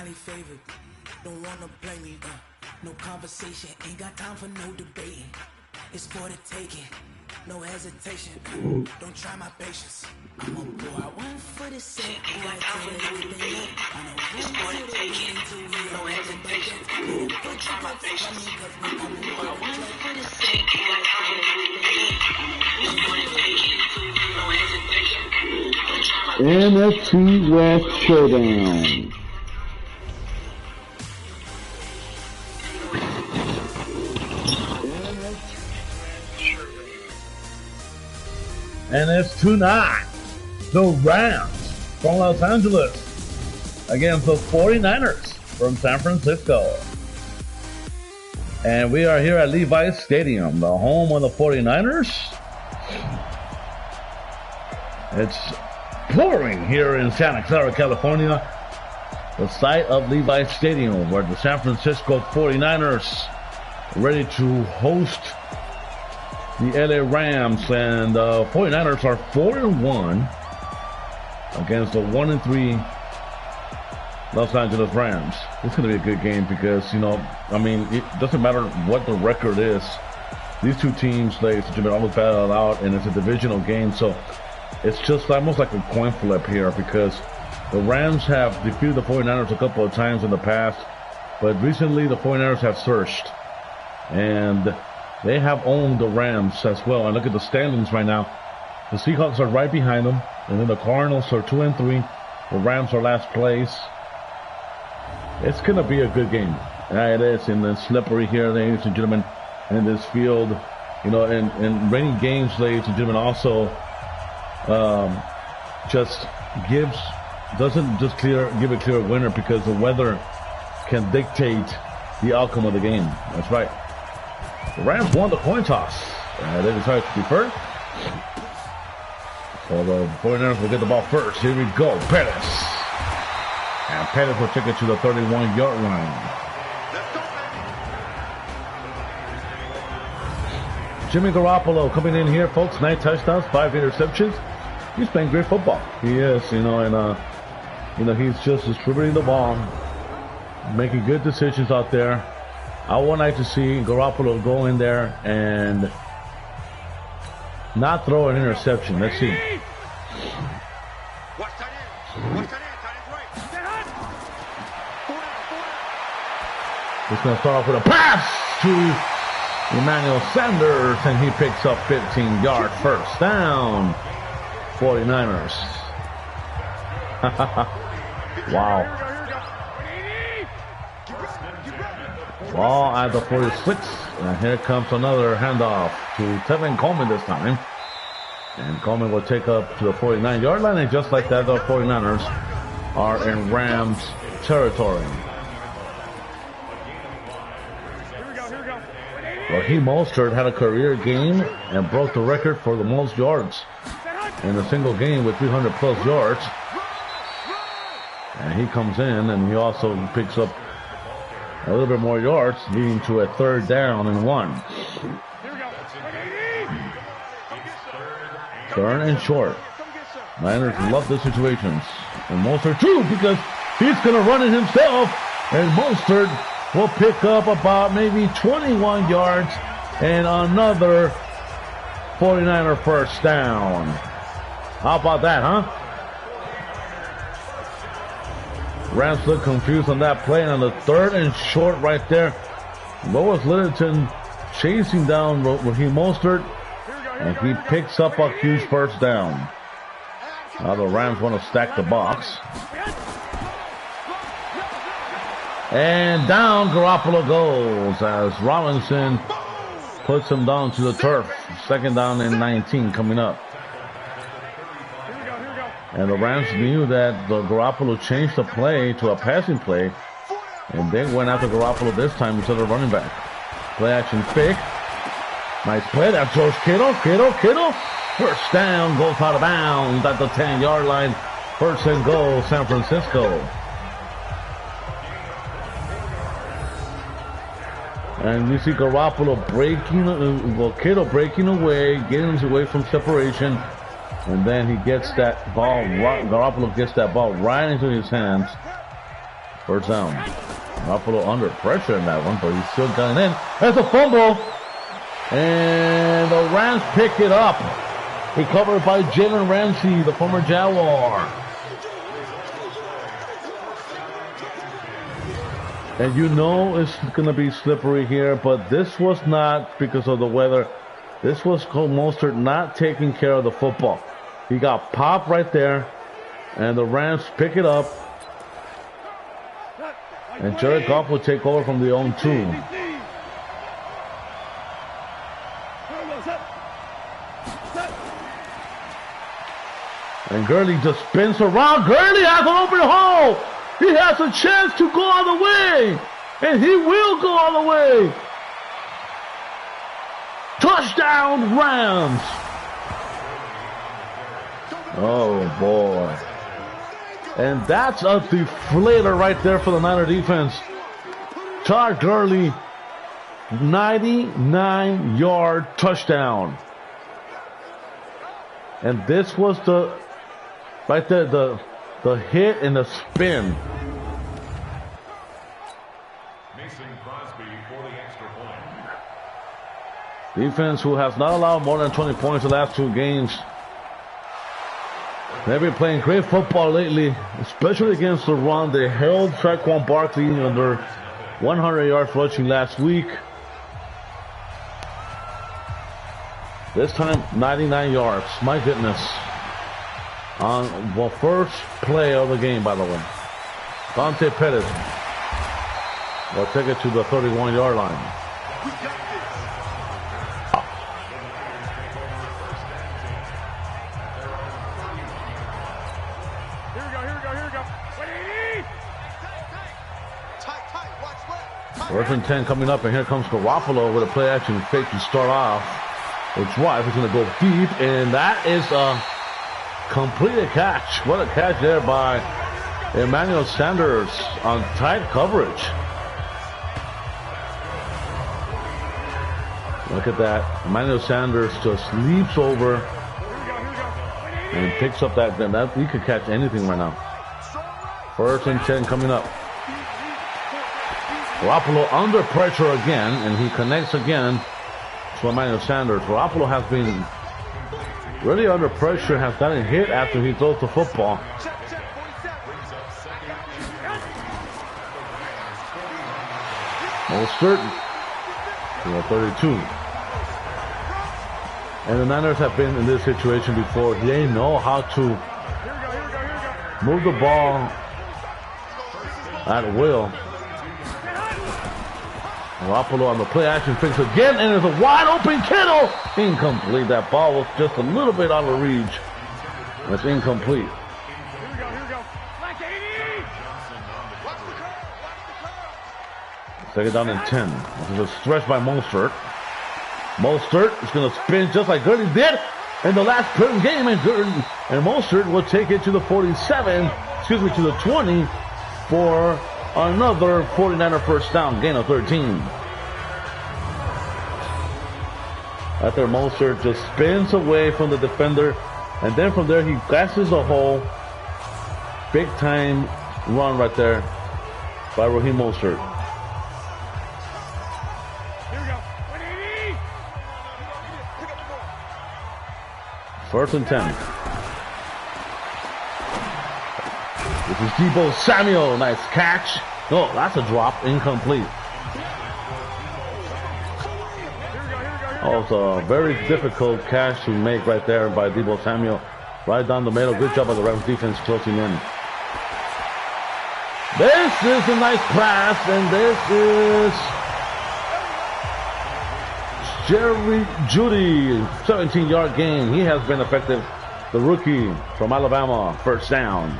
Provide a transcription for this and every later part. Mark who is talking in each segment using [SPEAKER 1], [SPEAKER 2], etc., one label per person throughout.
[SPEAKER 1] highly favored. Don't wanna play me, no conversation. Ain't got time for no debating. It's for the taking, no hesitation. Don't try my patience. I'm a boy, one for the sake. It's for the taking, no hesitation. Don't try my patience. I'm a boy, one for the sake. It's for the taking, no hesitation. Don't try my patience.
[SPEAKER 2] NFC West Showdown.
[SPEAKER 3] And it's tonight, the Rams from Los Angeles against the 49ers from San Francisco. And we are here at Levi's Stadium, the home of the 49ers. It's pouring here in Santa Clara, California, the site of Levi's Stadium, where the San Francisco 49ers are ready to host the LA Rams, and the 49ers are 4-1 against the 1-3 Los Angeles Rams. It's going to be a good game because, you know, I mean, it doesn't matter what the record is. These two teams, ladies and gentlemen, almost battled out, and it's a divisional game, so it's just almost like a coin flip here because the Rams have defeated the 49ers a couple of times in the past, but recently the 49ers have surged, and they have owned the Rams as well. And look at the standings right now. The Seahawks are right behind them, and then the Cardinals are 2-3. The Rams are last place. It's going to be a good game. It is, and it's slippery here, ladies and gentlemen, in this field. You know, and rainy games, ladies and gentlemen, also just doesn't just give a clear winner because the weather can dictate the outcome of the game. That's right. The Rams won the coin toss. They decided to defer. So the 49ers will get the ball first. Here we go. Pettis. And Pettis will take it to the 31-yard line. Jimmy Garoppolo coming in here, folks. 9 touchdowns, 5 interceptions. He's playing great football. He is, you know, and you know, he's just distributing the ball, making good decisions out there. I would like to see Garoppolo go in there and not throw an interception. Let's see. He's going to start off with a pass to Emmanuel Sanders, and he picks up 15-yard first down. 49ers. Wow. Ball at the 46, and here comes another handoff to Tevin Coleman this time. And Coleman will take up to the 49-yard line, and just like that, the 49ers are in Rams territory. Raheem Mostert had a career game and broke the record for the most yards in a single game with 300-plus yards. And he comes in, and he also picks up a little bit more yards, leading to a 3rd down and 1. Third and short. Niners love the situations. And Mostert too, because he's going to run it himself. And Mostert will pick up about maybe 21 yards and another 49er first down. How about that, huh? Rams look confused on that play, and on the 3rd and short right there, Lois Littleton chasing down Raheem Mostert, and he picks up a huge first down. Now the Rams want to stack the box. And down Garoppolo goes as Robinson puts him down to the turf. 2nd down and 19 coming up. And the Rams knew that the Garoppolo changed the play to a passing play, and they went after Garoppolo this time instead of running back. Play action fake. Nice play. That's George Kittle. Kittle. First down, goes out of bounds at the 10-yard line. 1st and goal, San Francisco. And you see Garoppolo Kittle breaking away, getting away from separation. And then he gets that ball, Garoppolo gets that ball right into his hands. First down. Garoppolo under pressure in that one, but he's still got it in. That's a fumble. And the Rams pick it up. Recovered by Jalen Ramsey, the former Jaguar. And you know it's going to be slippery here, but this was not because of the weather. This was Cole Mostert not taking care of the football. He got popped right there, and the Rams pick it up. And Jared Goff will take over from the own 2. And Gurley just spins around. Gurley has an open hole. He has a chance to go all the way. And he will go all the way. Touchdown, Rams. Oh, boy. And that's a deflator right there for the Niner defense. Todd Gurley, 99-yard touchdown. And this was the, right there, the hit and the spin. Defense who has not allowed more than 20 points the last 2 games. They've been playing great football lately, especially against the run. They held Saquon Barkley under 100 yards rushing last week. This time, 99 yards. My goodness. On the first play of the game, by the way. Dante Pettis will take it to the 31-yard line. First and 10 coming up, and here comes Garoppolo with a play action fake to start off. The drive is going to go deep, and that is a completed catch. What a catch there by Emmanuel Sanders on tight coverage. Look at that. Emmanuel Sanders just leaps over and picks up that. He could catch anything right now. First and 10 coming up. Garoppolo under pressure again, and he connects again to Emmanuel Sanders. Garoppolo has been really under pressure, has gotten hit after he throws the football. Most certain. 32. And the Niners have been in this situation before. They know how to move the ball at will. Garoppolo on the play action fix again, and there's a wide open Kittle. Incomplete. That ball was just a little bit out of reach. That's incomplete. Second down and 10. This is a stretch by Mostert. Mostert is going to spin just like Gurley did in the last game, and Mostert will take it to the 47, to the 20 for another 49er first down, gain of 13. Right there, Mostert just spins away from the defender, and then from there he gasses the hole. Big time run right there by Raheem Mostert. First and 10. This is Deebo Samuel. Nice catch. Oh, that's a drop. Incomplete. Oh, it's a very difficult catch to make right there by Deebo Samuel. Right down the middle. Good job by the Rams defense closing in. This is a nice pass, and this is Jerry Jeudy, 17-yard gain. He has been effective. The rookie from Alabama, first down.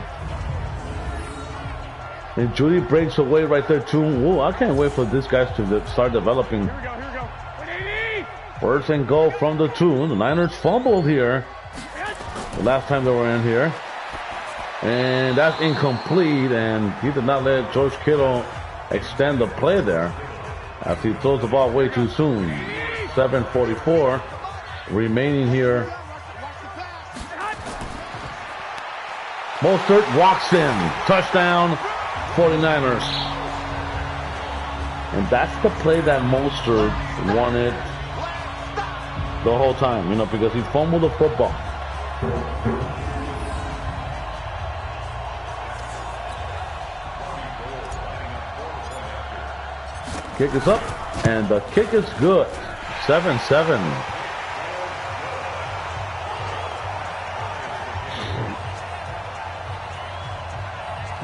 [SPEAKER 3] And Jeudy breaks away right there too. Whoa, I can't wait for these guys to start developing. First and goal from the 2. The Niners fumbled here the last time they were in here. And that's incomplete, and he did not let George Kittle extend the play there after he throws the ball way too soon. 7:44 remaining here. Mostert walks in. Touchdown, 49ers. And that's the play that Mostert wanted the whole time, you know, because he fumbled the football. Kick is up, and the kick is good. 7-7.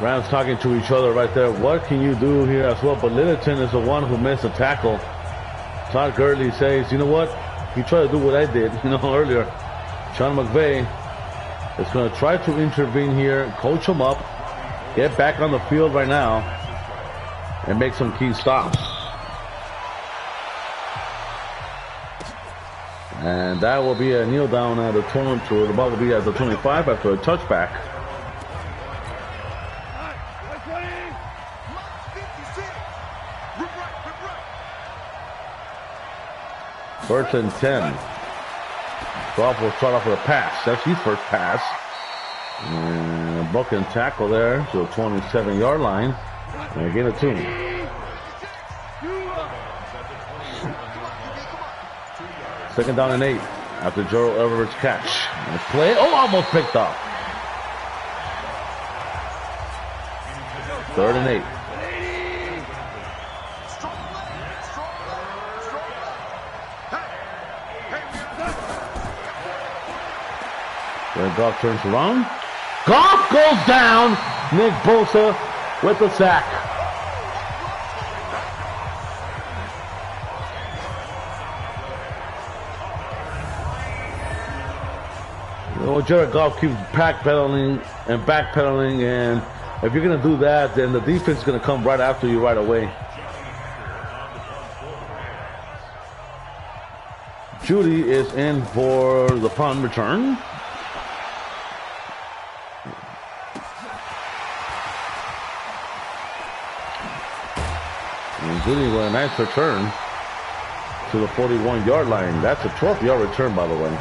[SPEAKER 3] Rams talking to each other right there. What can you do here as well? But Littleton is the one who missed the tackle. Todd Gurley says, you know what? He tried to do what I did, you know, earlier. Sean McVay is going to try to intervene here, coach him up, get back on the field right now, and make some key stops. And that will be a kneel down at the 20, the ball will be at the 25 after a touchback. First and 10. Goff will start off with a pass. That's his first pass. And a broken tackle there to the 27-yard line. And again a 2. Second down and 8 after Gerald Everett's catch. Nice play. Oh, almost picked off. Third and 8. Then Goff turns around. Goff goes down. Nick Bosa with the sack. Well, Jared Goff keeps backpedaling and backpedaling, and if you're going to do that, then the defense is going to come right after you right away. Judy is in for the punt return. And Judy with a nice return to the 41-yard line. That's a 12-yard return, by the way.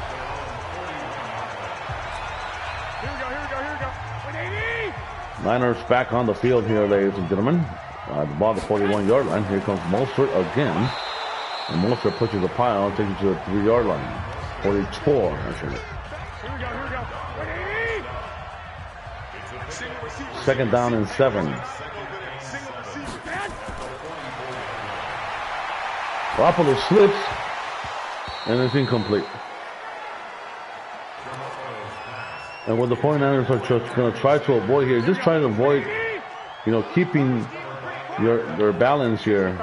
[SPEAKER 3] Niners back on the field here, ladies and gentlemen. The ball at the 41-yard line. Here comes Mostert again. And Mostert pushes the pile and takes it to the 3-yard line. 44, actually. Second down and 7. Garoppolo slips, and it's incomplete. And what the 49ers are just going to try to avoid here, just trying to avoid, you know, keeping their balance here.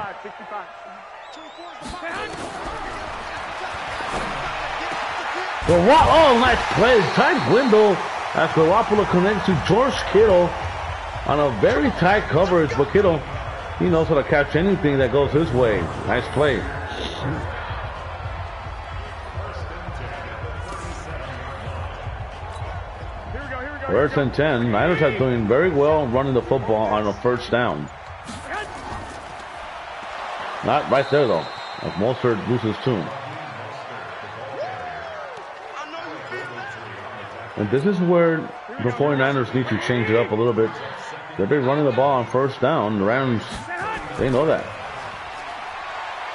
[SPEAKER 3] Oh, nice play. Tight window as Garoppolo connects to George Kittle on a very tight coverage. But Kittle, he knows how to catch anything that goes his way. Nice play. First and 10. Niners are doing very well running the football on a first down. Not right there, though. As Mostert loses 2. And this is where the 49ers need to change it up a little bit. They've been running the ball on first down. The Rams, they know that.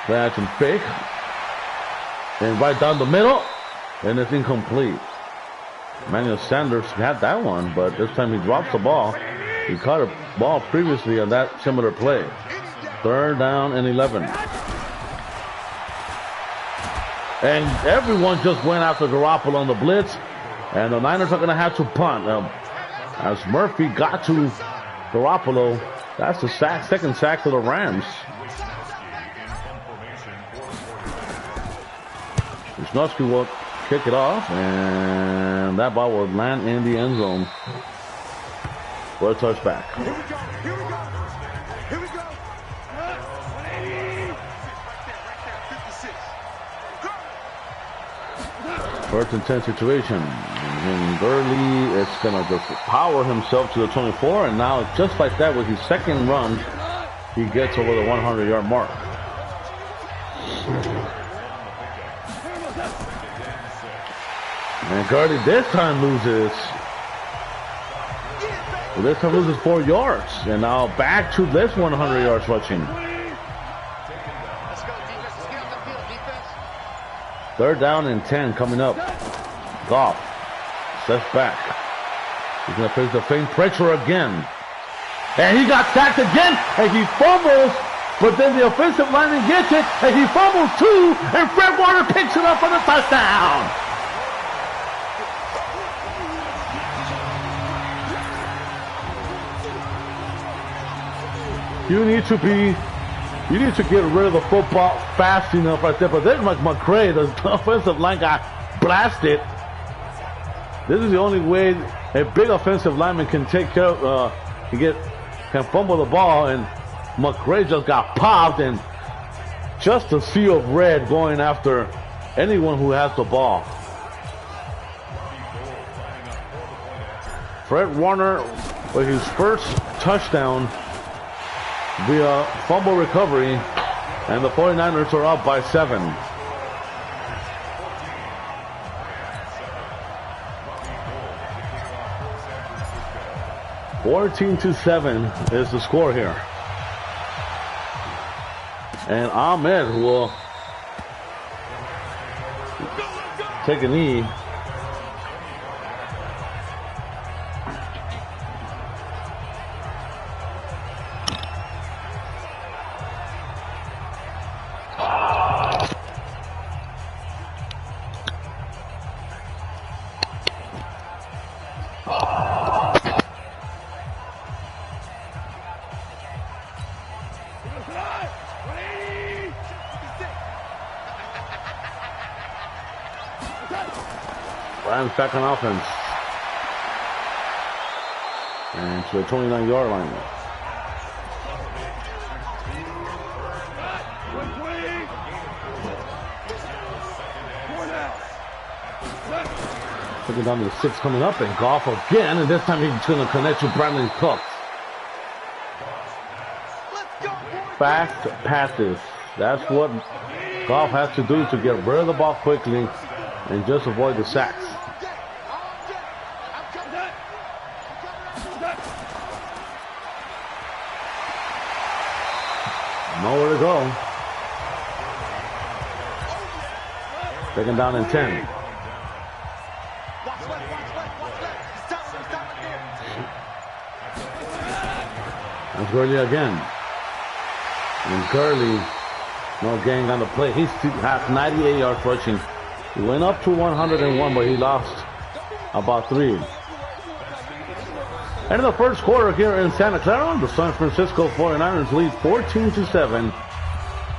[SPEAKER 3] That's and fake. And right down the middle. And it's incomplete. Emmanuel Sanders had that one, but this time he drops the ball. He caught a ball previously on that similar play. Third down and 11. And everyone just went after Garoppolo on the blitz. And the Niners are going to have to punt. As Murphy got to Garoppolo, that's the second sack for the Rams. Wisnowski will kick it off, and that ball will land in the end zone for a touchback.
[SPEAKER 4] Here we go. Here we go. 56.
[SPEAKER 3] First and 10 situation. And Gurley is going to just power himself to the 24, and now just like that with his second run, he gets over the 100-yard mark. And Gurley this time loses. This time loses 4 yards. And now back to this 100 yards rushing.
[SPEAKER 4] Let's go, defense. Let's get on the field, defense.
[SPEAKER 3] 3rd down and 10 coming up. Goff steps back. He's going to face the same pressure again. And he got sacked again, and he fumbles, but then the offensive lineman gets it, and he fumbles too, and Fred Warner picks it up for the touchdown. You need to get rid of the football fast enough right there, but there's McCray, the offensive line got blasted. This is the only way a big offensive lineman can take care of, can fumble the ball, and McCray just got popped, and just a sea of red going after anyone who has the ball. Fred Warner with his first touchdown via fumble recovery, and the 49ers are up by 7. (14-7) is the score here. And Ahmed will take a knee. Rams back on offense. And to the 29-yard line. Looking down to the 6 coming up, and Goff again, and this time he's going to connect with Brandon Cooks. Fast passes. That's what Goff has to do to get rid of the ball quickly and just avoid the sacks. Nowhere to go. Second down and 10. That's Gurley again. And Gurley, no gang on the play. He has 98 yards rushing. He went up to 101, but he lost about 3. And in the first quarter here in Santa Clara, the San Francisco 49ers lead 14-7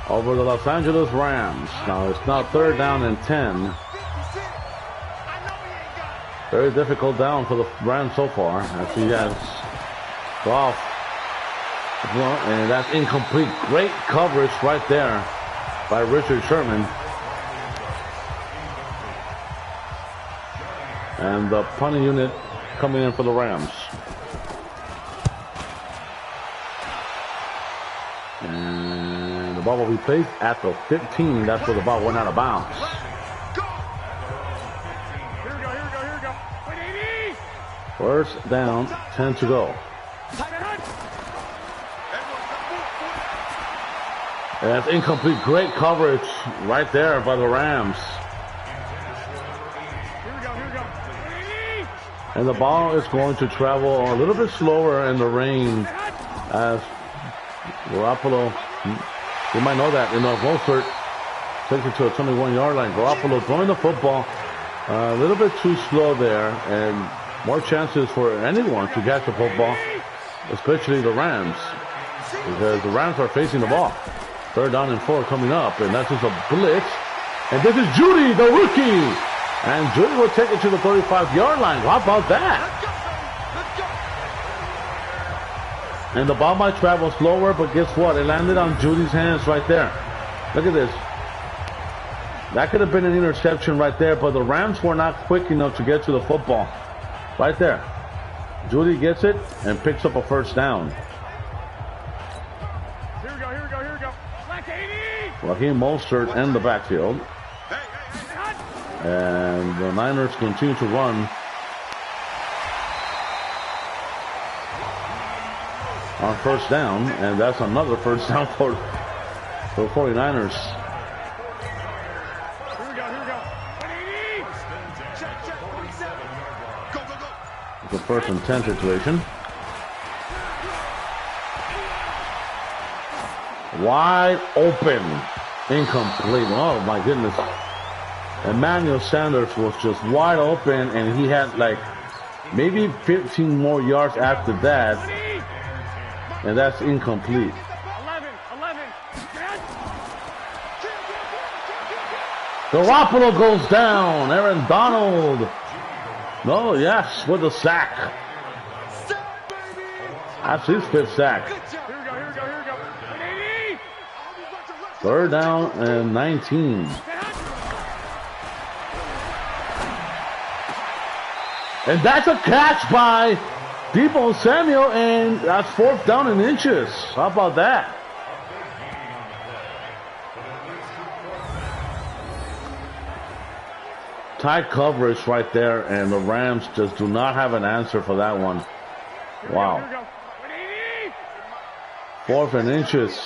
[SPEAKER 3] over the Los Angeles Rams. Now it's now 3rd down and 10. Very difficult down for the Rams so far, as he has Goff. And that's incomplete. Great coverage right there by Richard Sherman. And the punting unit coming in for the Rams. And the ball will be placed at the 15. That's where the ball went out of bounds. First down, 10 to go. And that's incomplete. Great coverage right there by the Rams. And the ball is going to travel a little bit slower in the rain as Garoppolo, you might know that, Mostert takes it to a 21-yard line. Garoppolo throwing the football a little bit too slow there, and more chances for anyone to catch the football, especially the Rams, because the Rams are facing the ball. 3rd down and 4 coming up, and that's just a blitz. And this is Judy, the rookie. And Judy will take it to the 35-yard line. How about that? And the ball might travel slower, but guess what? It landed on Judy's hands right there. Look at this. That could have been an interception right there, but the Rams were not quick enough to get to the football. Right there. Judy gets it and picks up a first down.
[SPEAKER 4] Here we go.
[SPEAKER 3] Raheem Mostert in the backfield. And the Niners continue to run. on first down, and that's another first down for 49ers.
[SPEAKER 4] Here we go. 180. Check. 47. Go.
[SPEAKER 3] It's a first and 10 situation. Wide open. Incomplete. Oh my goodness. Emmanuel Sanders was just wide open, and he had like maybe 15 more yards after that, and that's incomplete.
[SPEAKER 4] 11.
[SPEAKER 3] Garoppolo goes down. Aaron Donald. No, yes, with a sack. That's his fifth sack.
[SPEAKER 4] Here we go. 180.
[SPEAKER 3] Third down and 19. And that's a catch by Deebo Samuel, and that's fourth down in inches. How about that? Tight coverage right there, and the Rams just do not have an answer for that one. Wow.
[SPEAKER 4] Here we go. 180.
[SPEAKER 3] Fourth and inches.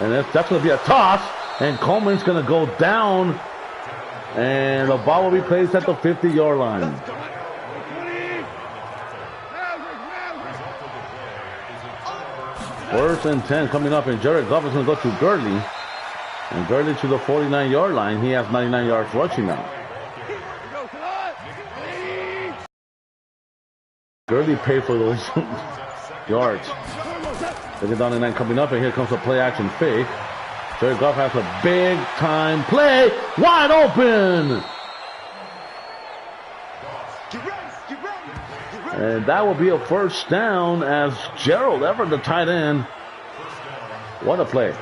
[SPEAKER 3] And that's going to be a toss, and Coleman's going to go down, and the ball will be placed at the 50-yard line. First and 10 coming up, and Jared Goff is going to go to Gurley. And Gurley to the 49-yard line. He has 99 yards rushing now. Gurley paid for those yards. Second down and 9 coming up, and here comes a play-action fake. Jared Goff has a big-time play. Wide open! And that will be a first down as Gerald Everett, the tight end. What a play.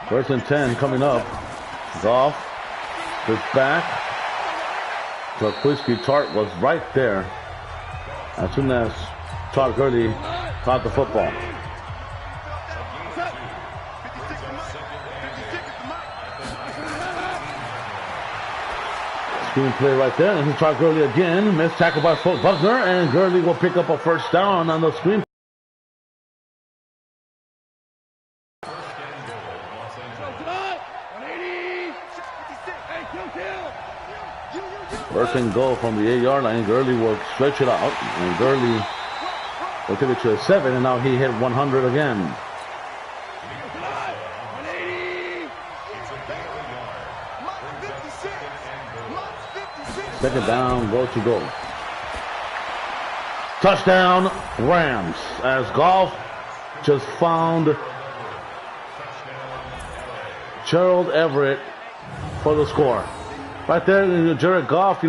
[SPEAKER 3] First and 10 coming up. Goff is back. Jaquiski Tart was right there as soon as Todd Gurley caught the football. Screen play right there, and he's Todd Gurley again. Missed tackle by Buckner, and Gurley will pick up a first down on the screen. First and goal from the 8-yard line. Gurley will stretch it out, and Gurley will take it to a 7, and now he hit 100 again. Second down, goal to go. Touchdown, Rams, as Goff just found Gerald Everett for the score. Right there, Jared Goff,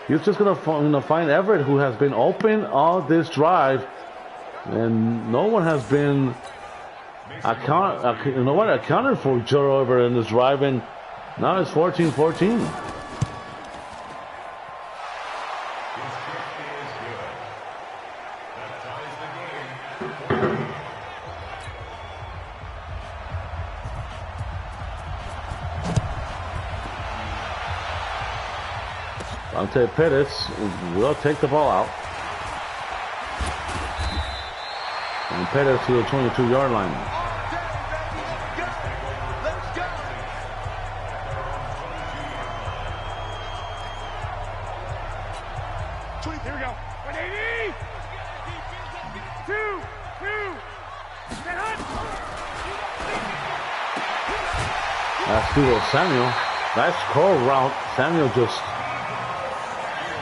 [SPEAKER 3] he's just going to find Everett, who has been open all this drive, and no one has been accounted for Gerald Everett in this drive, and now it's 14-14. Dante Pettis will take the ball out. And Pettis to the 22-yard line.
[SPEAKER 4] Here we go. 180. 2.
[SPEAKER 3] That's Deebo Samuel. Nice curl route. Samuel just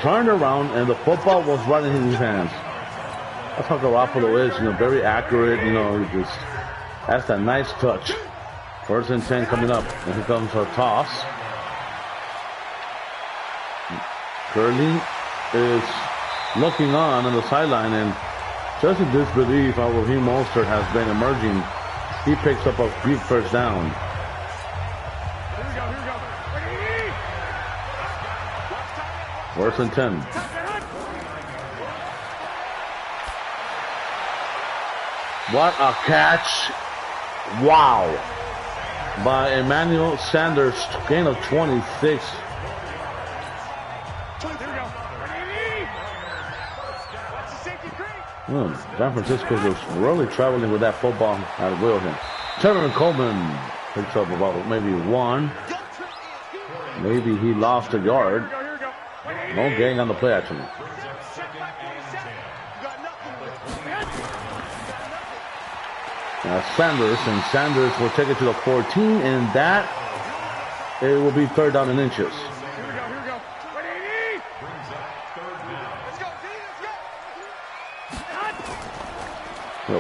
[SPEAKER 3] turned around, and the football was right in his hands. That's how Garoppolo is, very accurate, he just has that nice touch. First and 10 coming up, and here comes a toss. Gurley is looking on the sideline, and just in disbelief how Raheem Mostert has been emerging, he picks up a big first down. First and 10. What a catch. Wow. by Emmanuel Sanders, gain of 26. San Francisco is really traveling with that football at will here. Tevin Coleman picks up about maybe one. Maybe he lost a yard. No gain on the play, actually. Sanders will take it to the 14, and that it will be third down in inches.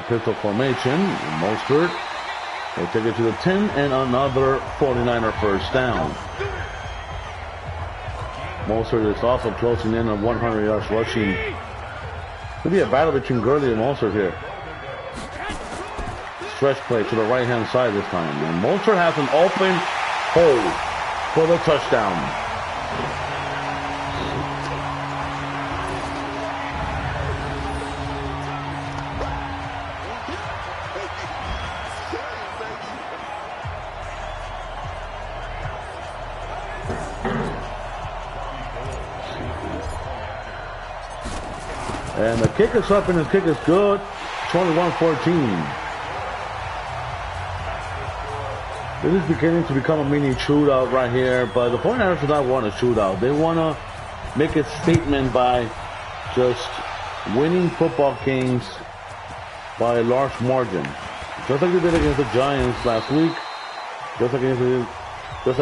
[SPEAKER 3] Pistol formation. Mostert will take it to the 10, and another 49er first down. Mostert is also closing in on 100 yards rushing. Could be a battle between Gurley and Mostert here. Stretch play to the right-hand side this time. And Mostert has an open hole for the touchdown. And the kick is up, and his kick is good. 21-14. This is beginning to become a mini shootout right here, but the 49ers do not want a shootout. They want to make a statement by just winning football games by a large margin. Just like they did against the Giants last week, just like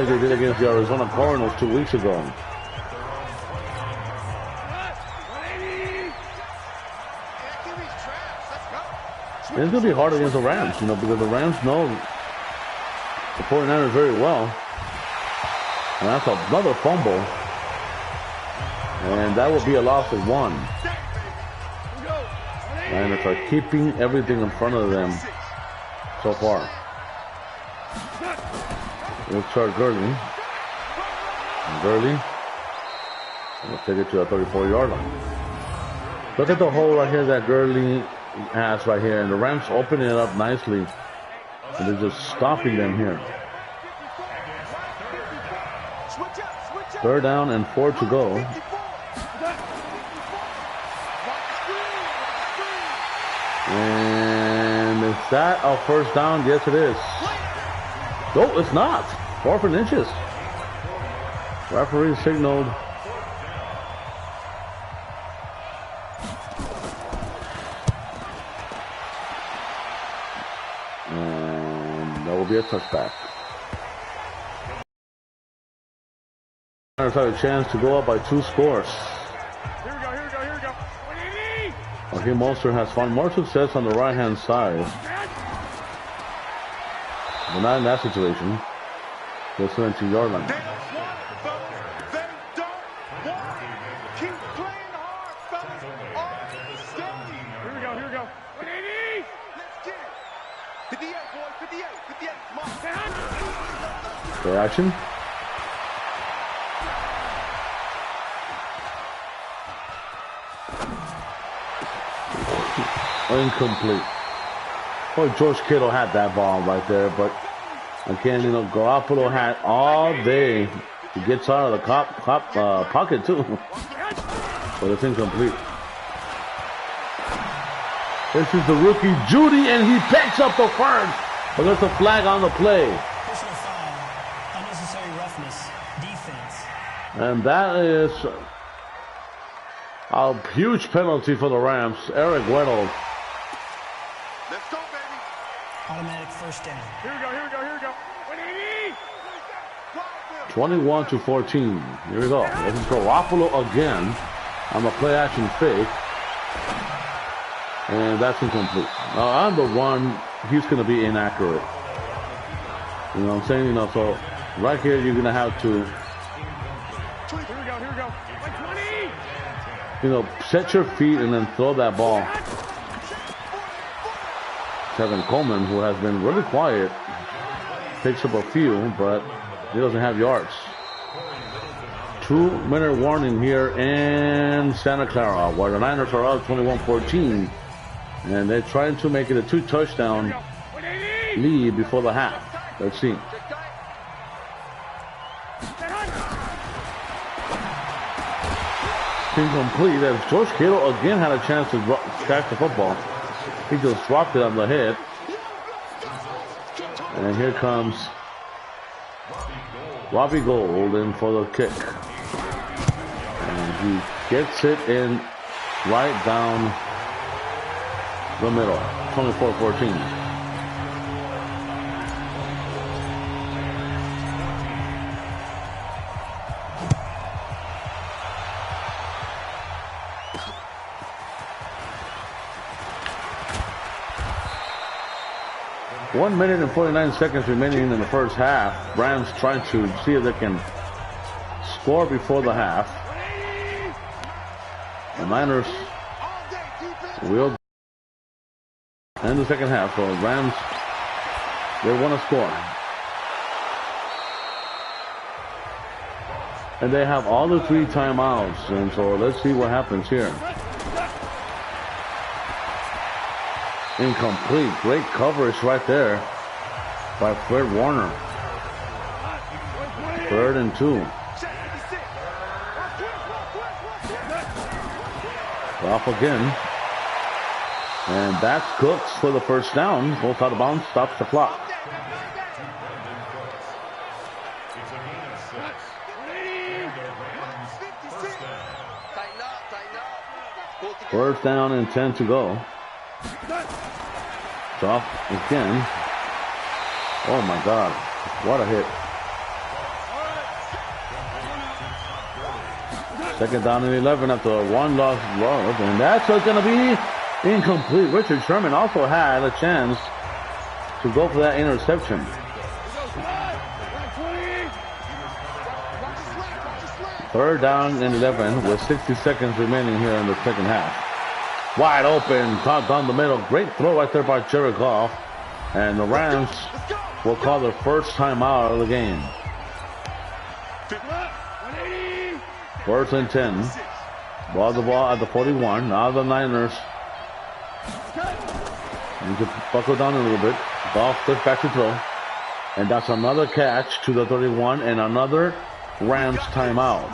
[SPEAKER 3] they did against the Arizona Cardinals 2 weeks ago. And it's going to be hard against the Rams, because the Rams know the 49ers very well. And that's another fumble. And that will be a loss of 1. And it's like keeping everything in front of them so far. We'll start Gurley. Gurley. We'll take it to a 34-yard line. Look at the hole right here that Gurley has right here. And the Rams opening it up nicely. And they're just stopping them here. 3rd down and 4 to go. And is that a first down? Yes, it is. No, it's not. 4th and inches. Referee signaled. And that will be a touchback. Niners have a chance to go up by 2 scores.
[SPEAKER 4] Here we go.
[SPEAKER 3] Raheem Mostert has found more success on the right-hand side. But not in that situation. Just 17-yard line.
[SPEAKER 4] They don't want it, fellas. They don't want it. Keep playing hard, fellas. On steady. Here we go. 180. Let's get it. 58, boys. 58. Come on.
[SPEAKER 3] Play action. Incomplete. Oh, George Kittle had that ball right there, but again, Garoppolo had all day. He gets out of the pocket too, but it's incomplete. This is the rookie Judy, and he picks up the first. But there's a flag on the play.
[SPEAKER 5] Personal foul, unnecessary roughness, defense.
[SPEAKER 3] And that is a huge penalty for the Rams. Eric Weddle.
[SPEAKER 4] Let's go, baby.
[SPEAKER 5] Automatic first down.
[SPEAKER 4] Here we go. 180.
[SPEAKER 3] 21-14. Here we go. This is Garoppolo again on the play action fake. And that's incomplete. Now on the run, he's going to be inaccurate. You know what I'm saying? So right here you're going to have to,
[SPEAKER 4] Here we go. Like 20.
[SPEAKER 3] set your feet and then throw that ball. Tevin Coleman, who has been really quiet, picks up a few, but he doesn't have yards. 2-minute warning here in Santa Clara, where the Niners are up 21-14, and they're trying to make it a 2-touchdown lead before the half. Let's see. Incomplete as George Kittle again had a chance to catch the football. He just dropped it on the head. And here comes Robbie Gould in for the kick. And he gets it in right down the middle. 24-14. One minute and 49 seconds remaining in the first half. Rams trying to see if they can score before the half. The Niners will end the second half. So Rams, they want to score. And they have all the 3 timeouts. And so let's see what happens here. Incomplete. Great coverage right there by Fred Warner. 3rd and 2. Off again. And that's Cooks for the first down. Goes out of bounds. Stops the clock. First down and 10 to go. Off again. Oh my God. What a hit. Second down and 11 after one lost yard. And that's going to be incomplete. Richard Sherman also had a chance to go for that interception. Third down and 11 with 60 seconds remaining here in the second half. Wide open, caught down the middle. Great throw right there by Jared Goff. And the Rams will call their first timeout of the game. 1st and 10. Ball the ball at the 41. Now the Niners need to buckle down a little bit. Goff goes back to throw. And that's another catch to the 31 and another Rams timeout.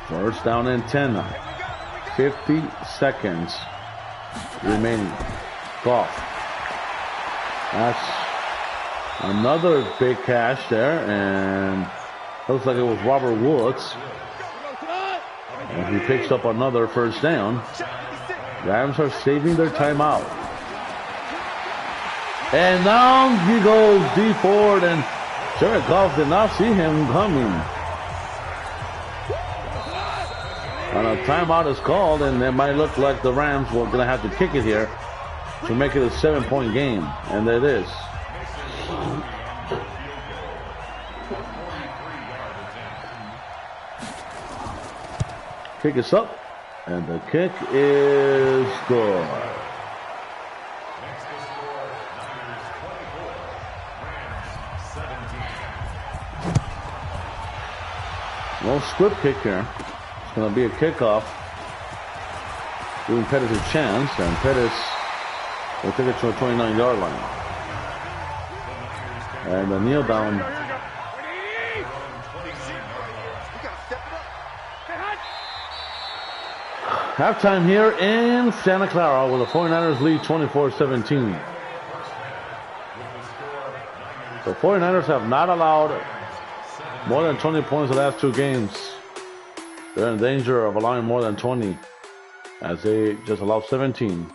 [SPEAKER 3] First down and 10. 50 seconds remaining. Goff. That's another big catch there, and looks like it was Robert Woods. And he picks up another first down. Rams are saving their timeout. And now he goes D Ford, and Jared Goff did not see him coming. And a timeout is called, and it might look like the Rams were going to have to kick it here to make it a 7-point game. And it is. Kick is up, and the kick is good. No squib kick here. It's going to be a kickoff. Giving Pettis a chance, and Pettis will take it to a 29-yard line. And the kneel down. Halftime here in Santa Clara with the 49ers lead 24-17. The 49ers have not allowed more than 20 points the last 2 games. They're in danger of allowing more than 20 as they just allowed 17.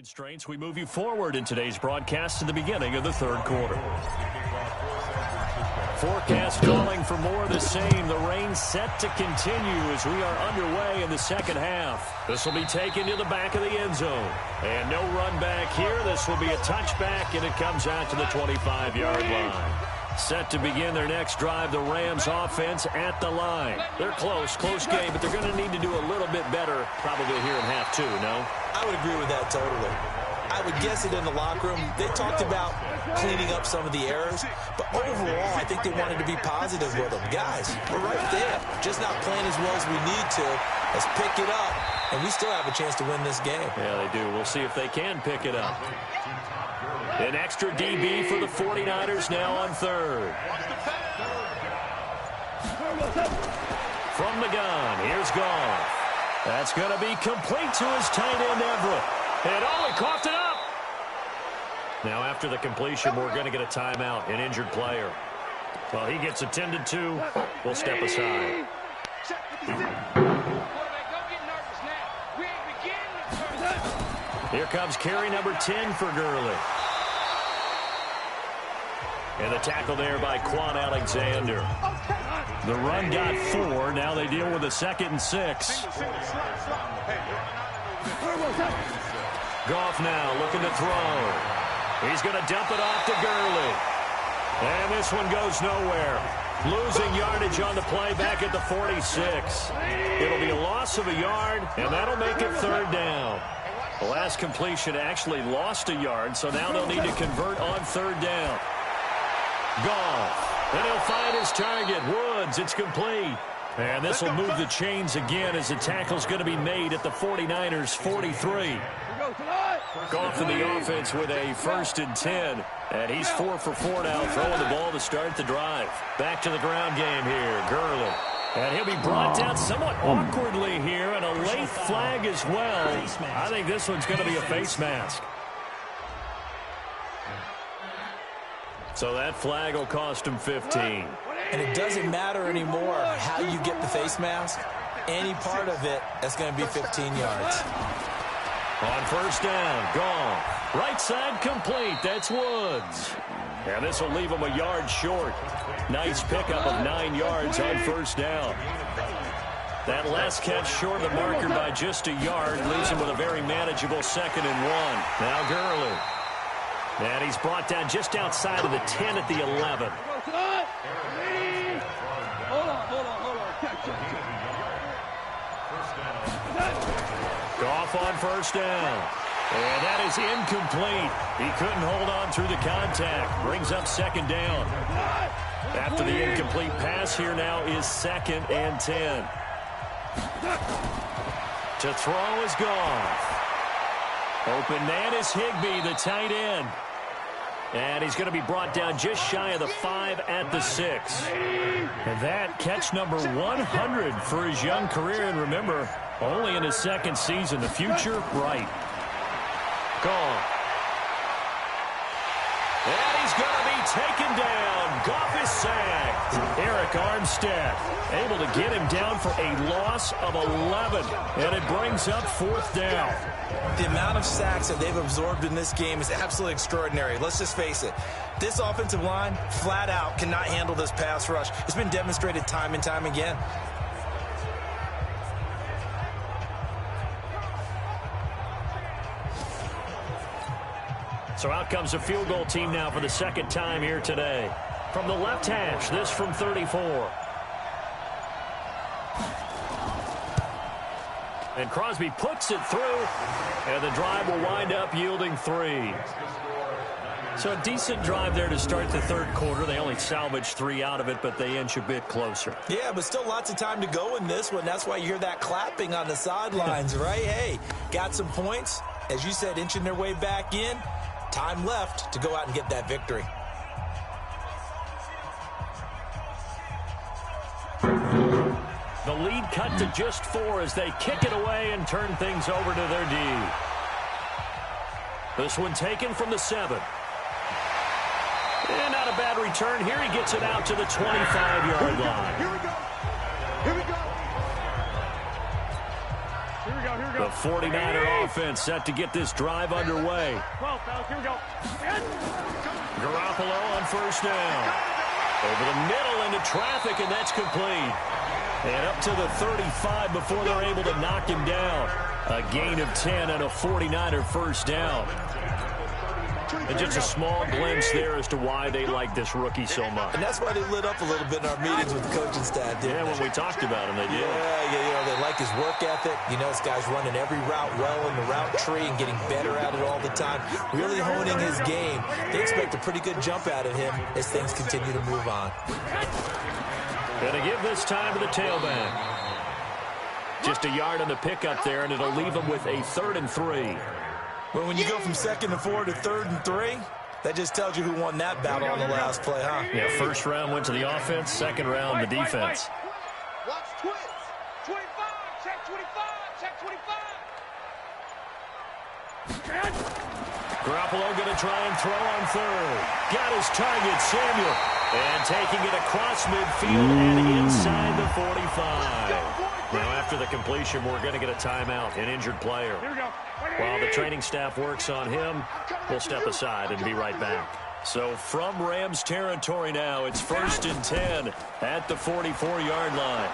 [SPEAKER 6] constraints, we move you forward in today's broadcast to the beginning of the third quarter. Forecast calling for more of the same. The rain set to continue as we are underway in the second half. This will be taken to the back of the end zone. And no run back here. This will be a touchback, and it comes out to the 25-yard line. Set to begin their next drive, the Rams offense at the line. They're close game, but they're going to need to do a little bit better probably here in half two, no?
[SPEAKER 7] I would agree with that totally. I would guess it in the locker room. They talked about cleaning up some of the errors, but overall, I think they wanted to be positive with them. Guys, we're right there. Just not playing as well as we need to. Let's pick it up, and we still have a chance to win this game.
[SPEAKER 6] Yeah, they do. We'll see if they can pick it up. An extra DB for the 49ers now on third. From the gun, here's Goff. That's going to be complete to his tight end, Everett. And he coughed it up. Now after the completion, we're going to get a timeout, an injured player. Well, he gets attended to. We'll step aside. Here comes carry number 10 for Gurley. And the tackle there by Quan Alexander. The run got 4. Now they deal with a 2nd and 6. Goff now looking to throw. He's going to dump it off to Gurley. And this one goes nowhere. Losing yardage on the play back at the 46. It'll be a loss of a yard, and that'll make it third down. The last completion actually lost a yard, so now they'll need to convert on third down. Goff, and he'll find his target. Woods, it's complete. And this will move the chains again as the tackle's going to be made at the 49ers' 43. Goff in the offense with a 1st and 10. And he's 4 for 4 now, throwing the ball to start the drive. Back to the ground game here, Gurley. And he'll be brought down somewhat awkwardly here, and a late flag as well. I think this one's going to be a face mask. So that flag will cost him 15.
[SPEAKER 7] And it doesn't matter anymore how you get the face mask. Any part of it, that's going to be 15 yards.
[SPEAKER 6] On first down, Goff. Right side complete. That's Woods. And this will leave him a yard short. Nice pickup of 9 yards on first down. That last catch short of the marker by just a yard leaves him with a very manageable 2nd and 1. Now Gurley. And he's brought down just outside of the 10 at the 11. Goff on first down. And that is incomplete. He couldn't hold on through the contact. Brings up 2nd down. After the incomplete pass, here now is 2nd and 10. To throw is Goff. Open man is Higbee, the tight end. And he's going to be brought down just shy of the 5 at the 6. And that catch number 100 for his young career. And remember, only in his 2nd season. The future, bright. Goff. And he's going to be taken down. Goff is sacked. Eric Armstead able to get him down for a loss of 11. And it brings up 4th down.
[SPEAKER 7] The amount of sacks that they've absorbed in this game is absolutely extraordinary. Let's just face it. This offensive line, flat out, cannot handle this pass rush. It's been demonstrated time and time again.
[SPEAKER 6] So out comes a field goal team now for the 2nd time here today. From the left hash, this from 34. And Crosby puts it through, and the drive will wind up yielding 3. So a decent drive there to start the third quarter. They only salvaged 3 out of it, but they inch a bit closer.
[SPEAKER 7] Yeah, but still lots of time to go in this one. That's why you hear that clapping on the sidelines, right? Hey, got some points. As you said, inching their way back in. Time left to go out and get that victory.
[SPEAKER 6] The lead cut to just 4 as they kick it away and turn things over to their D. This one taken from the 7. And not a bad return here. He gets it out to the 25-yard line.
[SPEAKER 4] Here we go. Here we go. Here we go. Here we go.
[SPEAKER 6] The 49er offense set to get this drive underway. Garoppolo on first down. Over the middle into traffic, and that's complete. And up to the 35 before they're able to knock him down. A gain of 10 and a 49er first down. And just a small glimpse there as to why they like this rookie so much.
[SPEAKER 7] And that's why they lit up a little bit in our meetings with the coaching staff, didn't
[SPEAKER 6] they? When we talked about him, they did.
[SPEAKER 7] Yeah, they like his work ethic. You know, this guy's running every route well in the route tree and getting better at it all the time. Really honing his game. They expect a pretty good jump out of him as things continue to move on.
[SPEAKER 6] Going to give this time to the tailback. Just a yard on the pickup there, and it'll leave him with a 3rd and 3.
[SPEAKER 7] Well, when you go from 2nd and 4 to 3rd and 3, that just tells you who won that battle on the last play, huh?
[SPEAKER 6] Yeah, first round went to the offense, second round the defense.
[SPEAKER 4] Watch twist. 25, check 25, check 25.
[SPEAKER 6] Garoppolo going to try and throw on 3rd. Got his target, Samuel. And taking it across midfield and inside the 45. Now, after the completion, we're going to get a timeout, an injured player. While the training staff works on him, we'll step aside and be right back. So from Rams territory now, it's 1st and 10 at the 44-yard line.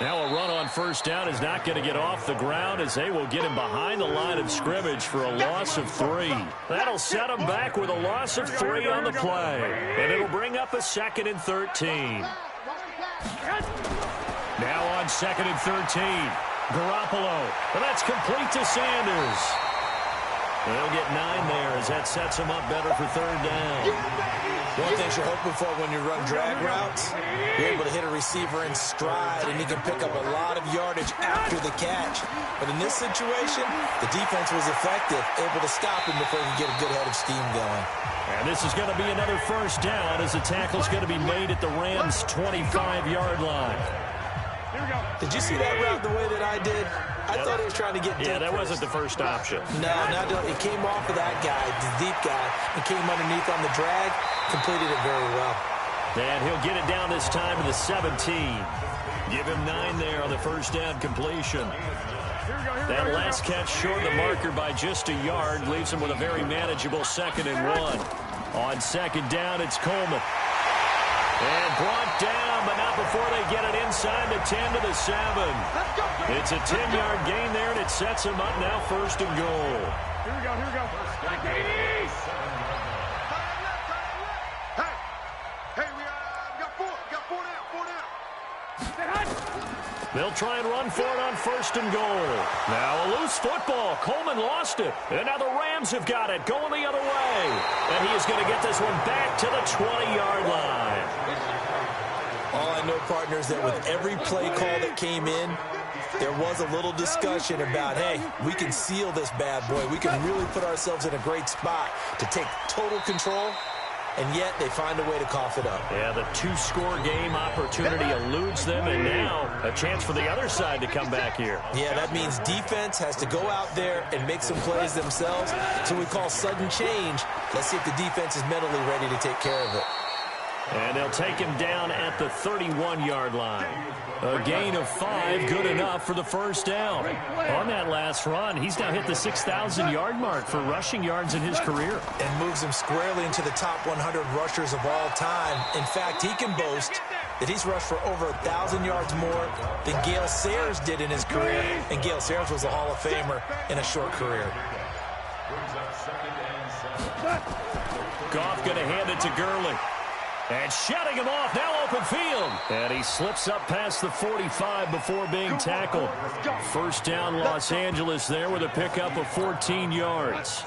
[SPEAKER 6] Now a run on first down is not going to get off the ground as they will get him behind the line of scrimmage for a loss of 3. That'll set him back with a loss of 3 on the play. And it'll bring up a 2nd and 13. Now on 2nd and 13. Garoppolo. And that's complete to Sanders. They'll get 9 there as that sets him up better for 3rd down.
[SPEAKER 7] One thing you're hoping for when you run drag routes, you're able to hit a receiver in stride, and he can pick up a lot of yardage after the catch. But in this situation, the defense was effective, able to stop him before he could get a good head of steam going.
[SPEAKER 6] And this is going to be another first down as the tackle's going to be made at the Rams' 25-yard line.
[SPEAKER 7] Did you see that route the way that I did? I thought he was trying to get deep.
[SPEAKER 6] Yeah, that wasn't the first option.
[SPEAKER 7] No, it came off of that guy, the deep guy, and came underneath on the drag, completed it very well.
[SPEAKER 6] And he'll get it down this time to the 17. Give him 9 there on the first down completion. That last catch short of the marker by just a yard leaves him with a very manageable 2nd and 1. On 2nd down, it's Coleman. And brought down, but not before they get it inside the 10 to the 7. It's a 10-yard gain there, and it sets them up now 1st and goal.
[SPEAKER 4] Here we go. Hey, we got 4 down.
[SPEAKER 6] They'll try and run for it on 1st and goal. Now a loose football. Coleman lost it. And now the Rams have got it, going the other way. And he is going to get this one back to the 20-yard line.
[SPEAKER 7] All I know, partner, is that with every play call that came in, there was a little discussion about, hey, we can seal this bad boy. We can really put ourselves in a great spot to take total control, and yet they find a way to cough it up.
[SPEAKER 6] Yeah, the 2-score game opportunity eludes them, and now a chance for the other side to come back here.
[SPEAKER 7] Yeah, that means defense has to go out there and make some plays themselves. So we call sudden change. Let's see if the defense is mentally ready to take care of it.
[SPEAKER 6] And they'll take him down at the 31-yard line. A gain of 5, good enough for the first down. On that last run, he's now hit the 6,000-yard mark for rushing yards in his career.
[SPEAKER 7] And moves him squarely into the top 100 rushers of all time. In fact, he can boast that he's rushed for over 1,000 yards more than Gale Sayers did in his career. And Gale Sayers was a Hall of Famer in a short career.
[SPEAKER 6] Goff going to hand it to Gurley. And shutting him off, now open field. And he slips up past the 45 before being tackled. First down, Los Angeles there with a pickup of 14 yards.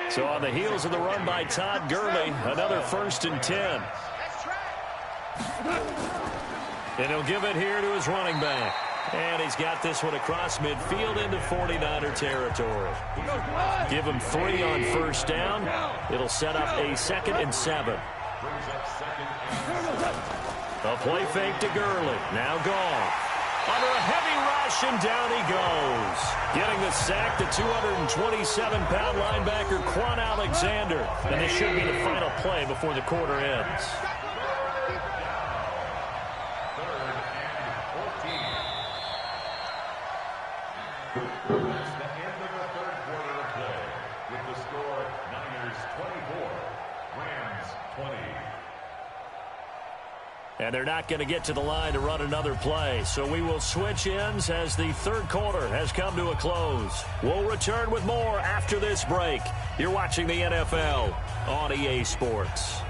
[SPEAKER 6] So on the heels of the run by Todd Gurley, another 1st and 10. And he'll give it here to his running back. And he's got this one across midfield into 49er territory. Give him 3 on first down. It'll set up a 2nd and 7. A play fake to Gurley. Now Goff. Under a heavy rush, and down he goes. Getting the sack, the 227-pound linebacker, Quan Alexander. And this should be the final play before the quarter ends. And they're not going to get to the line to run another play. So we will switch ends as the third quarter has come to a close. We'll return with more after this break. You're watching the NFL on EA Sports.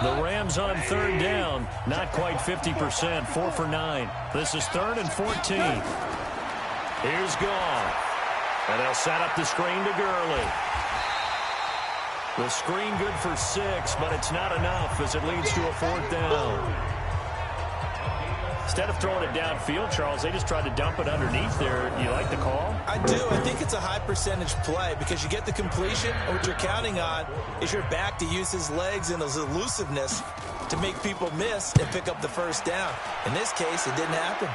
[SPEAKER 6] The Rams on third down, not quite 50%, 4 for 9. This is 3rd and 14. Here's Goff. And they'll set up the screen to Gurley. The screen good for 6, but it's not enough as it leads to a 4th down. Instead of throwing it downfield, Charles, they just tried to dump it underneath there. You like the call?
[SPEAKER 7] I do. I think it's a high percentage play because you get the completion, and what you're counting on is your back to use his legs and his elusiveness to make people miss and pick up the first down. In this case, it didn't happen.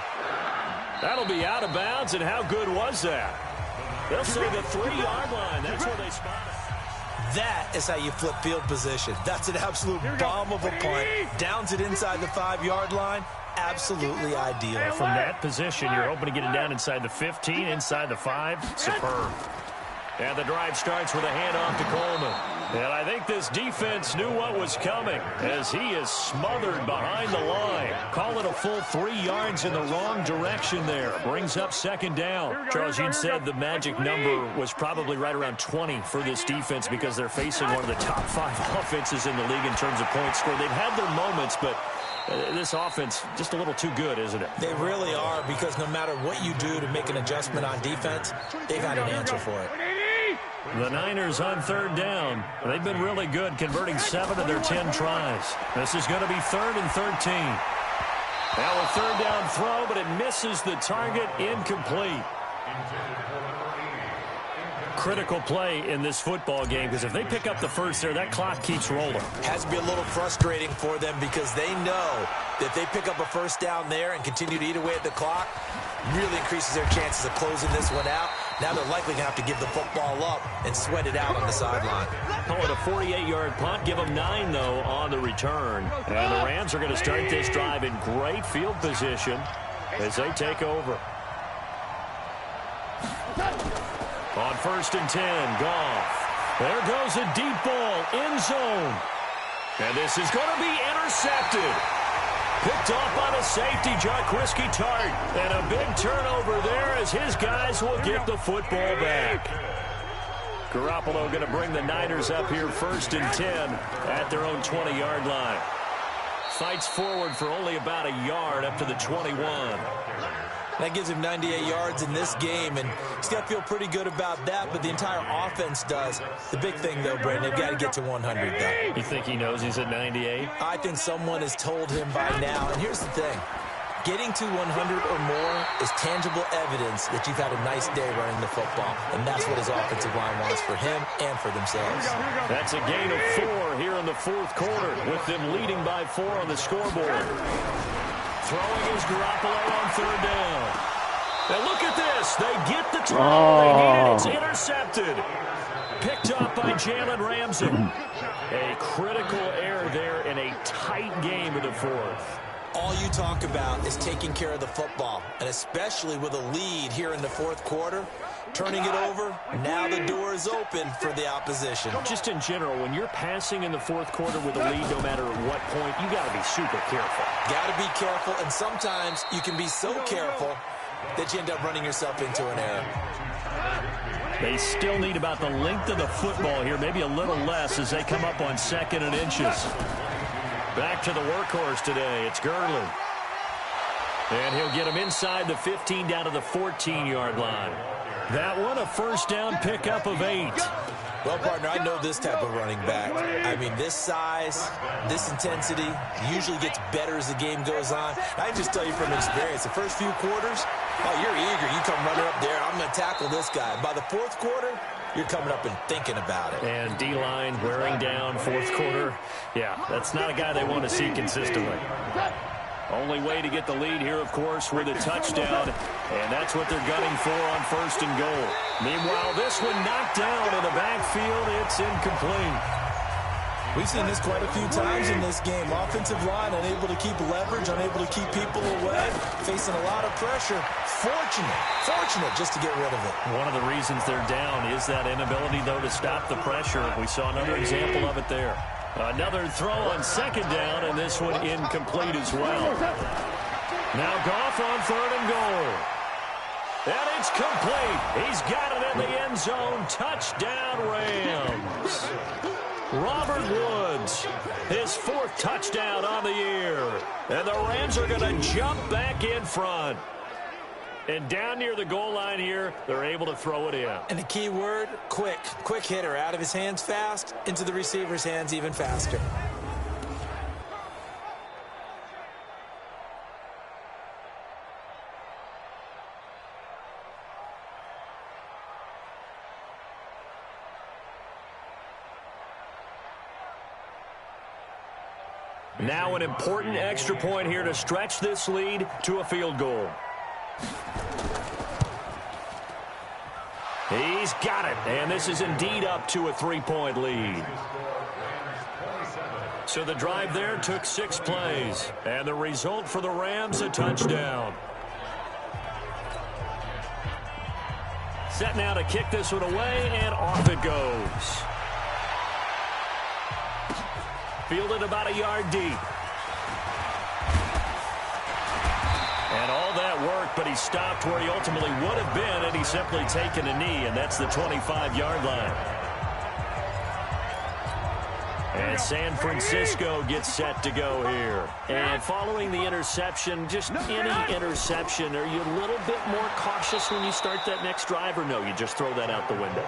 [SPEAKER 6] That'll be out of bounds, and how good was that? They'll say the 3-yard line. That's where they spot it.
[SPEAKER 7] That is how you flip field position. That's an absolute bomb of a punt. Downs it inside the 5-yard line. Absolutely ideal.
[SPEAKER 6] From that position, you're hoping to get it down inside the 15, inside the 5. Superb. And the drive starts with a handoff to Coleman. And I think this defense knew what was coming as he is smothered behind the line. Call it a full 3 yards in the wrong direction there. Brings up 2nd down. Charles, you said the magic number was probably right around 20 for this defense because they're facing one of the top 5 offenses in the league in terms of points scored. They've had their moments, but this offense just a little too good, isn't it?
[SPEAKER 7] They really are, because no matter what you do to make an adjustment on defense, they've had an answer for it.
[SPEAKER 6] The Niners on 3rd down. They've been really good, converting 7 of their 10 tries. This is going to be 3rd and 13. Now a 3rd down throw, but it misses the target, incomplete. Critical play in this football game, because if they pick up the first there, that clock keeps rolling.
[SPEAKER 7] Has to be a little frustrating for them because they know that if they pick up a first down there and continue to eat away at the clock, really increases their chances of closing this one out. Now they're likely going to have to give the football up and sweat it out on the sideline.
[SPEAKER 6] Call it a 48-yard punt. Give them 9, though, on the return. And the Rams are going to start this drive in great field position as they take over. On 1st and 10, Goff. There goes a deep ball, end zone. And this is going to be intercepted. Picked off on a safety, Jaquiski Tart. And a big turnover there as his guys will get the football back. Garoppolo going to bring the Niners up here 1st and 10 at their own 20-yard line. Fights forward for only about a yard up to the 21.
[SPEAKER 7] That gives him 98 yards in this game, and he's got to feel pretty good about that, but the entire offense does. The big thing, though, Brandon, they've got to get to 100, though.
[SPEAKER 6] You think he knows he's at 98?
[SPEAKER 7] I think someone has told him by now, and here's the thing. Getting to 100 or more is tangible evidence that you've had a nice day running the football, and that's what his offensive line wants for him and for themselves.
[SPEAKER 6] That's a gain of 4 here in the 4th quarter, with them leading by 4 on the scoreboard. Throwing is Garoppolo on 3rd down. And look at this. They get the turnover they needed. It's intercepted. Picked up by Jalen Ramsey. A critical error there in a tight game in the 4th.
[SPEAKER 7] All you talk about is taking care of the football, and especially with a lead here in the 4th quarter, turning it over, now the door is open for the opposition.
[SPEAKER 6] Just in general, when you're passing in the 4th quarter with a lead, no matter at what point, you got to be super careful.
[SPEAKER 7] Got to be careful, and sometimes you can be so careful that you end up running yourself into an error.
[SPEAKER 6] They still need about the length of the football here, maybe a little less as they come up on 2nd and inches. Back to the workhorse today. It's Gurley. And he'll get him inside the 15 down to the 14-yard line. That one a 1st down pickup of 8.
[SPEAKER 7] Well, partner, I know this type of running back. I mean, this size, this intensity usually gets better as the game goes on. I can just tell you from experience, the first few quarters, oh, you're eager. You come running up there, I'm going to tackle this guy. By the 4th quarter, you're coming up and thinking about it.
[SPEAKER 6] And D-line wearing down 4th quarter. Yeah, that's not a guy they want to see consistently. Only way to get the lead here, of course, with a touchdown. And that's what they're gunning for on 1st and goal. Meanwhile, this one knocked down in the backfield. It's incomplete.
[SPEAKER 7] We've seen this quite a few times in this game. Offensive line unable to keep leverage, unable to keep people away, facing a lot of pressure. Fortunate just to get rid of it.
[SPEAKER 6] One of the reasons they're down is that inability, though, to stop the pressure. We saw another example of it there. Another throw on second down, and this one incomplete as well. Now Goff on third and goal. And it's complete. He's got it in the end zone. Touchdown, Rams. Robert Woods, his 4th touchdown on the year. And the Rams are going to jump back in front. And down near the goal line here, they're able to throw it in.
[SPEAKER 7] And the key word, quick. Quick hitter. Out of his hands fast, into the receiver's hands even faster.
[SPEAKER 6] Now an important extra point here to stretch this lead to a field goal. He's got it, and this is indeed up to a 3-point lead. So the drive there took 6 plays, and the result for the Rams, a touchdown. Set now to kick this one away, and off it goes. Fielded about a yard deep. And all that work, but he stopped where he ultimately would have been, and he's simply taken a knee, and that's the 25-yard line. And San Francisco gets set to go here. And following the interception, just any interception, are you a little bit more cautious when you start that next drive, or no, you just throw that out the window?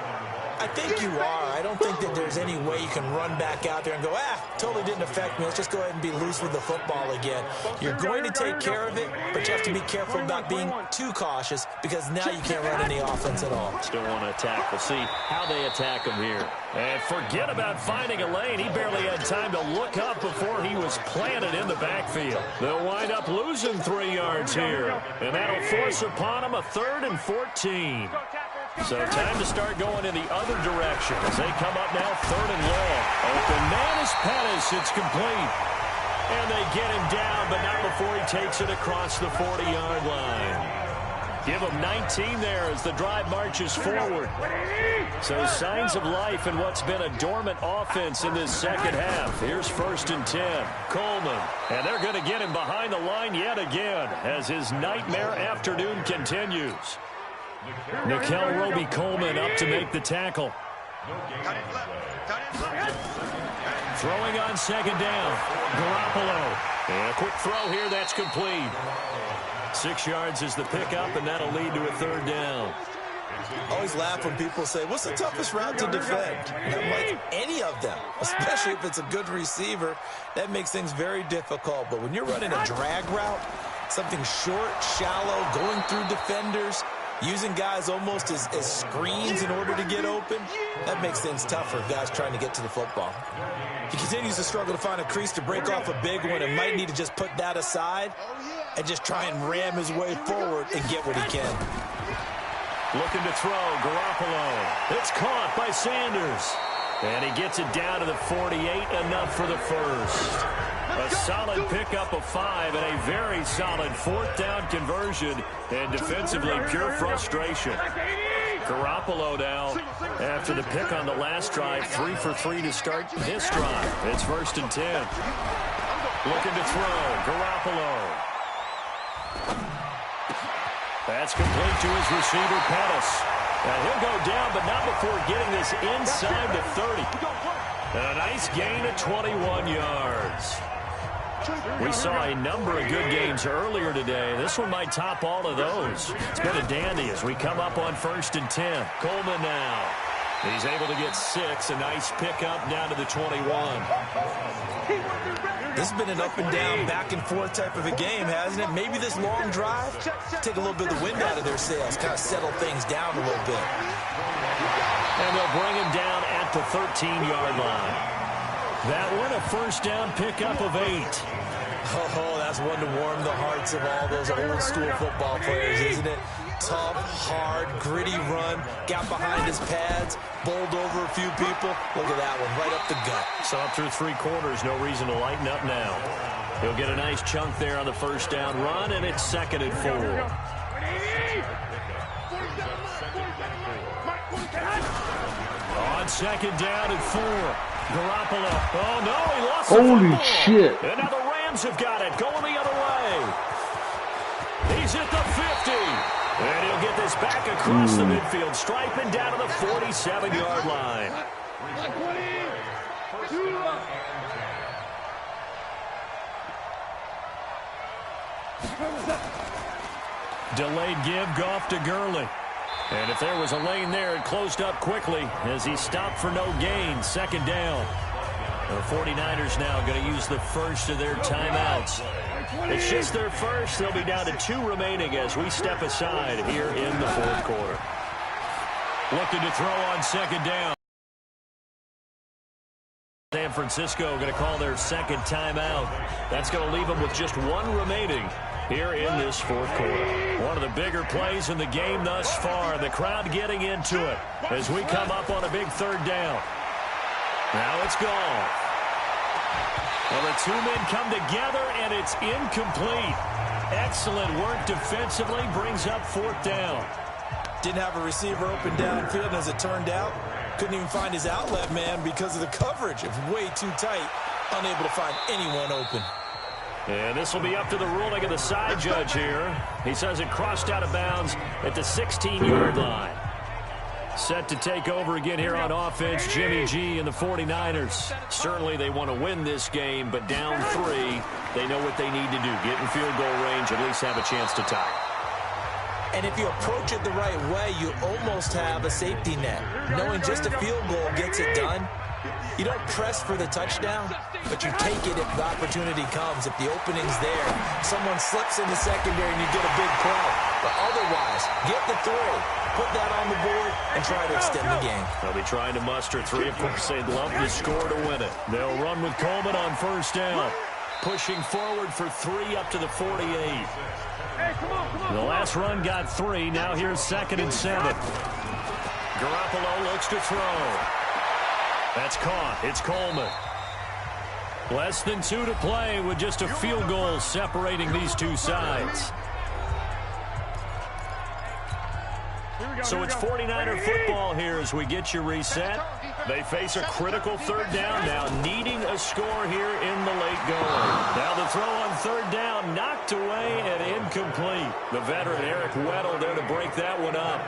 [SPEAKER 7] I think you are. I don't think that there's any way you can run back out there and go, totally didn't affect me. Let's just go ahead and be loose with the football again. You're going to take care of it, but you have to be careful about being too cautious because now you can't run any offense at all.
[SPEAKER 6] Still want to attack. We'll see how they attack him here. And forget about finding a lane. He barely had time to look up before he was planted in the backfield. They'll wind up losing 3 yards here. And that'll force upon him a 3rd and 14. So time to start going in the other direction as they come up now 3rd and long. Open man is Pettis. It's complete. And they get him down, but not before he takes it across the 40-yard line. Give him 19 there as the drive marches forward. So signs of life in what's been a dormant offense in this second half. Here's 1st and 10. Coleman. And they're going to get him behind the line yet again as his nightmare afternoon continues. Nickel Roby-Coleman up to make the tackle. Throwing on second down. Garoppolo. And a quick throw here. That's complete. 6 yards is the pickup, and that'll lead to a 3rd down.
[SPEAKER 7] Always laugh when people say, what's the toughest route to defend? And I'm like, any of them, especially if it's a good receiver. That makes things very difficult. But when you're running a drag route, something short, shallow, going through defenders, using guys almost as screens in order to get open, that makes things tougher for guys trying to get to the football. He continues to struggle to find a crease to break off a big one and might need to just put that aside and just try and ram his way forward and get what he can.
[SPEAKER 6] Looking to throw, Garoppolo. It's caught by Sanders. And he gets it down to the 48, enough for the first. A solid pickup of 5 and a very solid 4th down conversion. And defensively, pure frustration. Garoppolo now, after the pick on the last drive, 3 for 3 to start this drive. It's 1st and 10. Looking to throw, Garoppolo. That's complete to his receiver, Pettis. And he'll go down, but not before getting this inside the 30. And a nice gain of 21 yards. We saw a number of good games earlier today. This one might top all of those. It's been a dandy as we come up on 1st and 10. Coleman now. He's able to get 6. A nice pickup down to the 21.
[SPEAKER 7] This has been an up and down, back and forth type of a game, hasn't it? Maybe this long drive, take a little bit of the wind out of their sails, kind of settle things down a little bit.
[SPEAKER 6] And they'll bring him down at the 13-yard line. That one, a 1st down pickup of 8.
[SPEAKER 7] Oh, that's one to warm the hearts of all those old school football players, isn't it? tough, hard, gritty run. Got behind his pads, bowled over a few people. Look at that one, right up the gut.
[SPEAKER 6] So up through 3 quarters, no reason to lighten up now. He'll get a nice chunk there on the first down run, and it's 2nd and 4. On 2nd down and 4. Garoppolo. Oh, no, he lost the
[SPEAKER 3] Holy
[SPEAKER 6] football.
[SPEAKER 3] shit.
[SPEAKER 6] And now the Rams have got it, going the other way. He's at the 50. And he'll get this back across the midfield, striping down to the 47-yard line. Delayed give, Goff to Gurley. And if there was a lane there, it closed up quickly as he stopped for no gain. 2nd down. The 49ers now going to use the first of their timeouts. It's just their first. They'll be down to 2 remaining as we step aside here in the 4th quarter. Looking to throw on 2nd down. San Francisco going to call their 2nd timeout. That's going to leave them with just 1 remaining here in this 4th quarter. One of the bigger plays in the game thus far. The crowd getting into it as we come up on a big 3rd down. Now it's gone. Well, the 2 men come together, and it's incomplete. Excellent work defensively, brings up 4th down.
[SPEAKER 7] Didn't have a receiver open downfield, and as it turned out, couldn't even find his outlet man because of the coverage. It was way too tight, unable to find anyone open.
[SPEAKER 6] And this will be up to the ruling of the side judge here. He says it crossed out of bounds at the 16-yard line. Set to take over again here on offense, Jimmy G and the 49ers. Certainly they want to win this game, but down 3, they know what they need to do. Get in field goal range, at least have a chance to tie.
[SPEAKER 7] And if you approach it the right way, you almost have a safety net. Knowing just a field goal gets it done. You don't press for the touchdown, but you take it if the opportunity comes. If the opening's there, someone slips in the secondary and you get a big play. But otherwise, get the 3, put that on the board, and try to extend the game.
[SPEAKER 6] They'll be trying to muster 3. Of course, they'd love to score to win it. They'll run with Coleman on 1st down. Pushing forward for 3 up to the 48. The last run got 3. Now here's 2nd and 7. Garoppolo looks to throw. That's caught. It's Coleman. Less than 2 to play with just a field goal separating these 2 sides. So it's 49er football here as we get you reset. They face a critical 3rd down now, needing a score here in the late going. Now the throw on 3rd down, knocked away and incomplete. The veteran Eric Weddle there to break that one up.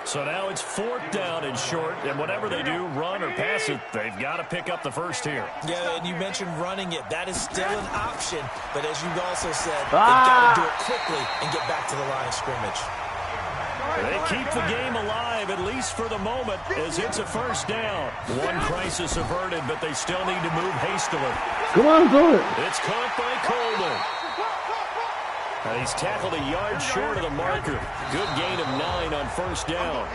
[SPEAKER 6] So now it's 4th down and short, and whatever they do, run or pass it, they've got to pick up the first here.
[SPEAKER 7] Yeah, and you mentioned running it. That is still an option, but as you also said, they've got to do it quickly and get back to the line of scrimmage.
[SPEAKER 6] They keep the game alive, at least for the moment, as it's a 1st down. One crisis averted, but they still need to move hastily.
[SPEAKER 3] Come on, do it.
[SPEAKER 6] It's caught by Coleman. And he's tackled a yard short of the marker. Good gain of 9 on 1st down.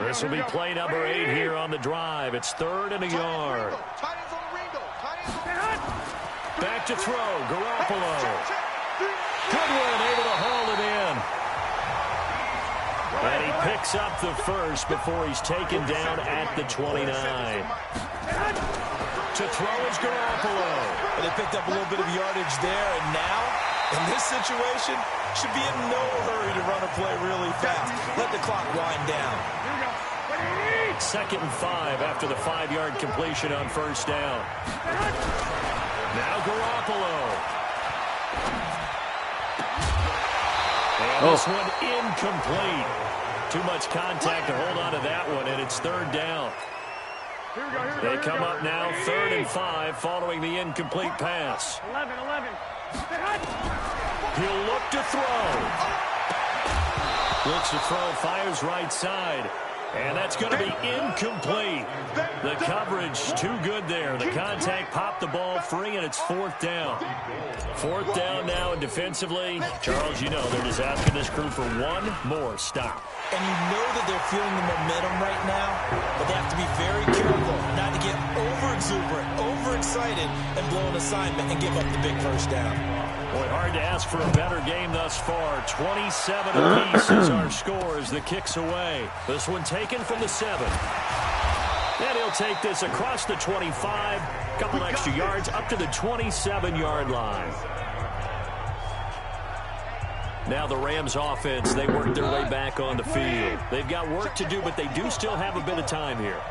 [SPEAKER 6] This will be play number 8 here on the drive. It's 3rd and a yard. Back to throw. Garoppolo. Good one, able to haul it in. And he picks up the first before he's taken down at the 29. To throw is Garoppolo.
[SPEAKER 7] Well, they picked up a little bit of yardage there, and now, in this situation, should be in no hurry to run a play really fast. Let the clock wind down.
[SPEAKER 6] 2nd and 5 after the 5-yard completion on 1st down. Now Garoppolo. And this one incomplete. Too much contact to hold on to that one, and it's 3rd down. They come up now 3rd and 5 following the incomplete pass.
[SPEAKER 4] 11.
[SPEAKER 6] He'll look to throw. Looks to throw, fires right side. And that's going to be incomplete. The coverage too good there. The contact popped the ball free, and it's 4th down. 4th down now, and defensively, Charles, you know, they're just asking this crew for one more stop.
[SPEAKER 7] And you know that they're feeling the momentum right now, but they have to be very careful not to get over-exuberant, overexcited, excited and blow an assignment and give up the big first down.
[SPEAKER 6] Boy, hard to ask for a better game thus far. 27 apiece is our score as the kick's away. This one taken from the 7. And he'll take this across the 25. Couple extra yards up to the 27-yard line. Now the Rams offense, they work their way back on the field. They've got work to do, but they do still have a bit of time here.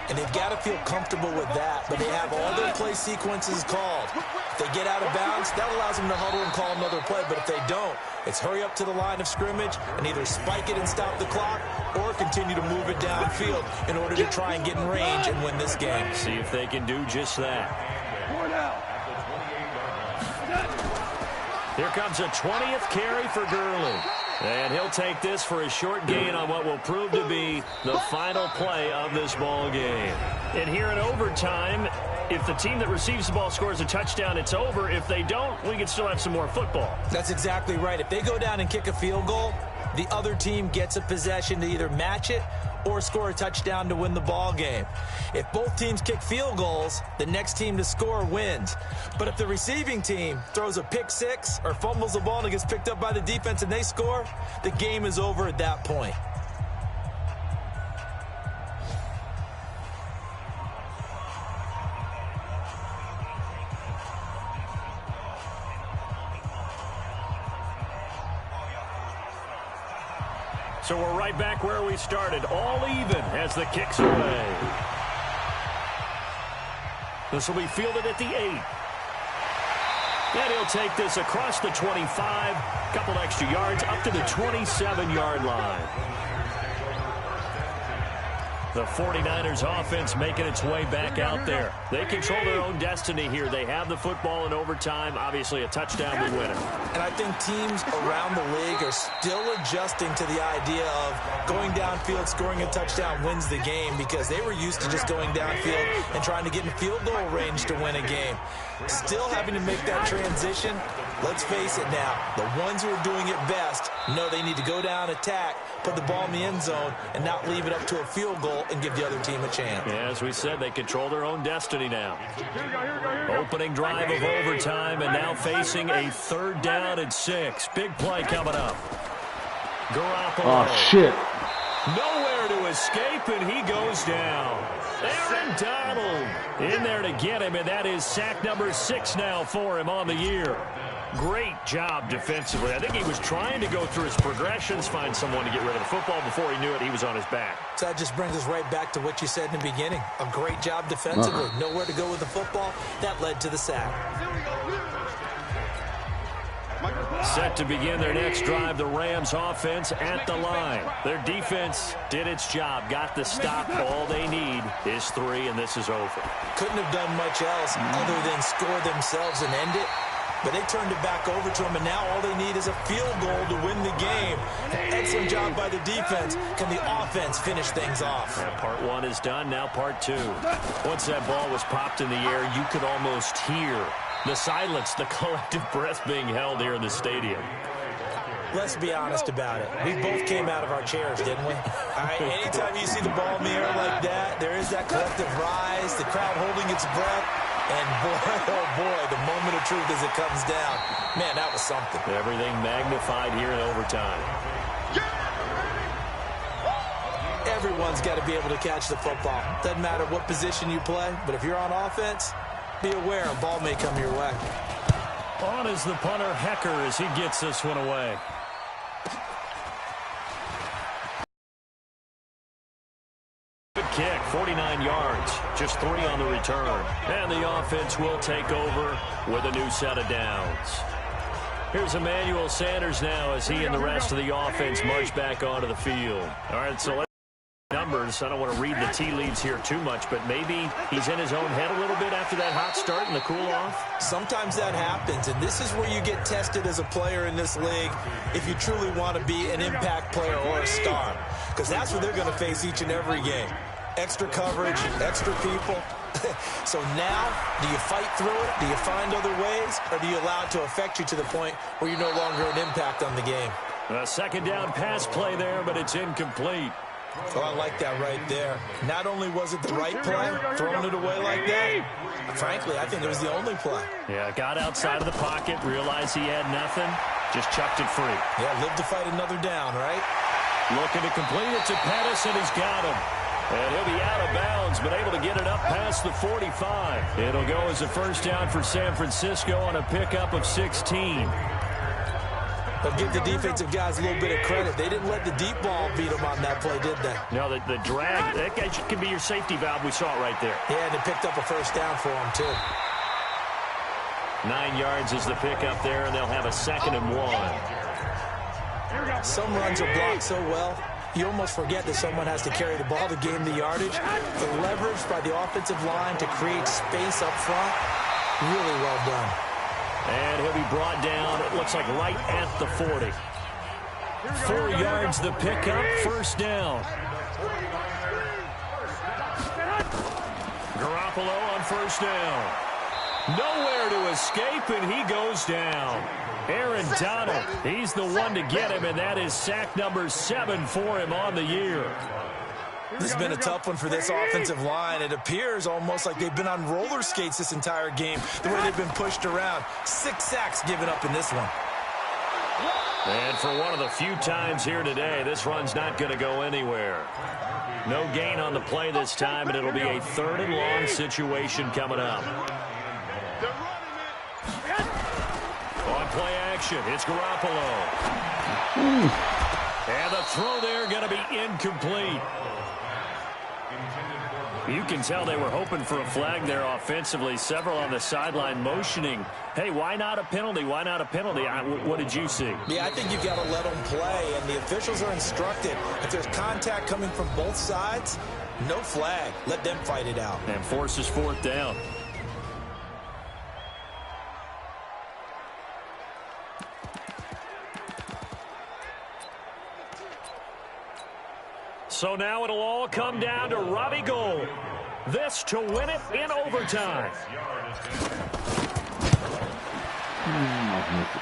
[SPEAKER 7] And they've got to feel comfortable with that, but they have all their play sequences called. If they get out of bounds, that allows them to huddle and call another play, but if they don't, it's hurry up to the line of scrimmage and either spike it and stop the clock or continue to move it downfield in order to try and get in range and win this game.
[SPEAKER 6] See if they can do just that. Here comes a 20th carry for Gurley. And he'll take this for a short gain on what will prove to be the final play of this ball game. And here in overtime, if the team that receives the ball scores a touchdown, it's over. If they don't, we can still have some more football.
[SPEAKER 7] That's exactly right. If they go down and kick a field goal, the other team gets a possession to either match it or score a touchdown to win the ball game. If both teams kick field goals, the next team to score wins. But if the receiving team throws a pick six or fumbles the ball and it gets picked up by the defense and they score, the game is over at that point.
[SPEAKER 6] So we're right back where we started, all even as the kick's away. This will be fielded at the 8. And he'll take this across the 25, couple extra yards up to the 27-yard line. The 49ers offense making its way back out there. They control their own destiny here. They have the football in overtime. Obviously, a touchdown would win it.
[SPEAKER 7] And I think teams around the league are still adjusting to the idea of going downfield, scoring a touchdown wins the game because they were used to just going downfield and trying to get in field goal range to win a game. Still having to make that transition. Let's face it now, the ones who are doing it best know they need to go down, attack, put the ball in the end zone, and not leave it up to a field goal and give the other team a chance.
[SPEAKER 6] Yeah, as we said, they control their own destiny now. Opening drive of overtime, and now facing a 3rd down and 6. Big play coming up. Garoppolo.
[SPEAKER 2] Oh, shit.
[SPEAKER 6] Nowhere to escape, and he goes down. Aaron Donald in there to get him, and that is sack number 6 now for him on the year. Great job defensively. I think he was trying to go through his progressions, find someone to get rid of the football. Before he knew it, he was on his back.
[SPEAKER 7] So that just brings us right back to what you said in the beginning. A great job defensively. Nowhere to go with the football. That led to the sack.
[SPEAKER 6] Set to begin their next drive, the Rams offense at the line. Their defense did its job, got the stop. All they need is 3, and this is over.
[SPEAKER 7] Couldn't have done much else other than score themselves and end it. But they turned it back over to them, and now all they need is a field goal to win the game. An excellent job by the defense. Can the offense finish things off?
[SPEAKER 6] Yeah, part 1 is done, now part 2. Once that ball was popped in the air, you could almost hear the silence, the collective breath being held here in the stadium.
[SPEAKER 7] Let's be honest about it. We both came out of our chairs, didn't we? All right, anytime you see the ball in the air like that, there is that collective rise, the crowd holding its breath. And boy, oh boy, the moment of truth as it comes down. Man, that was something.
[SPEAKER 6] Everything magnified here in overtime.
[SPEAKER 7] Everyone's got to be able to catch the football. Doesn't matter what position you play, but if you're on offense, be aware a ball may come your way.
[SPEAKER 6] On is the punter, Hecker, as he gets this one away. Good kick, 49 yards, just 3 on the return. And the offense will take over with a new set of downs. Here's Emmanuel Sanders now as he and the rest of the offense march back onto the field. All right, so let's numbers. I don't want to read the tea leaves here too much, but maybe he's in his own head a little bit after that hot start and the cool-off.
[SPEAKER 7] Sometimes that happens, and this is where you get tested as a player in this league if you truly want to be an impact player or a star, because that's what they're going to face each and every game. Extra coverage, extra people. So now, do you fight through it? Do you find other ways? Or do you allow it to affect you to the point where you're no longer an impact on the game?
[SPEAKER 6] A 2nd down pass play there, but it's incomplete.
[SPEAKER 7] Oh, I like that right there. Not only was it the right play, throwing it away like that, frankly, I think it was the only play.
[SPEAKER 6] Yeah, got outside of the pocket, realized he had nothing, just chucked it free.
[SPEAKER 7] Yeah, live to fight another down, right?
[SPEAKER 6] Looking to complete it to Pettis, and he's got him. And he'll be out of bounds, but able to get it up past the 45. It'll go as a first down for San Francisco on a pickup of 16.
[SPEAKER 7] But give the defensive guys a little bit of credit. They didn't let the deep ball beat them on that play, did they?
[SPEAKER 6] No, the drag, that guy could be your safety valve. We saw it right there.
[SPEAKER 7] Yeah, and they picked up a first down for him, too.
[SPEAKER 6] 9 yards is the pickup there, and they'll have a 2nd and 1.
[SPEAKER 7] Some runs are blocked so well, you almost forget that someone has to carry the ball to gain the yardage. The leverage by the offensive line to create space up front, really well done.
[SPEAKER 6] And he'll be brought down, it looks like right at the 40. 4 yards the pickup, first down. Garoppolo on first down. Nowhere to escape, and he goes down. Aaron Donald, he's the one to get him, and that is sack number 7 for him on the year.
[SPEAKER 7] This has been a tough one for this offensive line. It appears almost like they've been on roller skates this entire game, the way they've been pushed around. 6 sacks given up in this one.
[SPEAKER 6] And for one of the few times here today, this run's not going to go anywhere. No gain on the play this time, and it'll be a 3rd and long situation coming up. On play action, it's Garoppolo. And the throw there going to be incomplete. You can tell they were hoping for a flag there offensively. Several on the sideline motioning. Hey, why not a penalty? Why not a penalty? What did you see?
[SPEAKER 7] Yeah, I think you've got to let them play, and the officials are instructed. If there's contact coming from both sides, no flag. Let them fight it out.
[SPEAKER 6] And forces 4th down. So now it'll all come down to Robbie Gould. This to win it in overtime.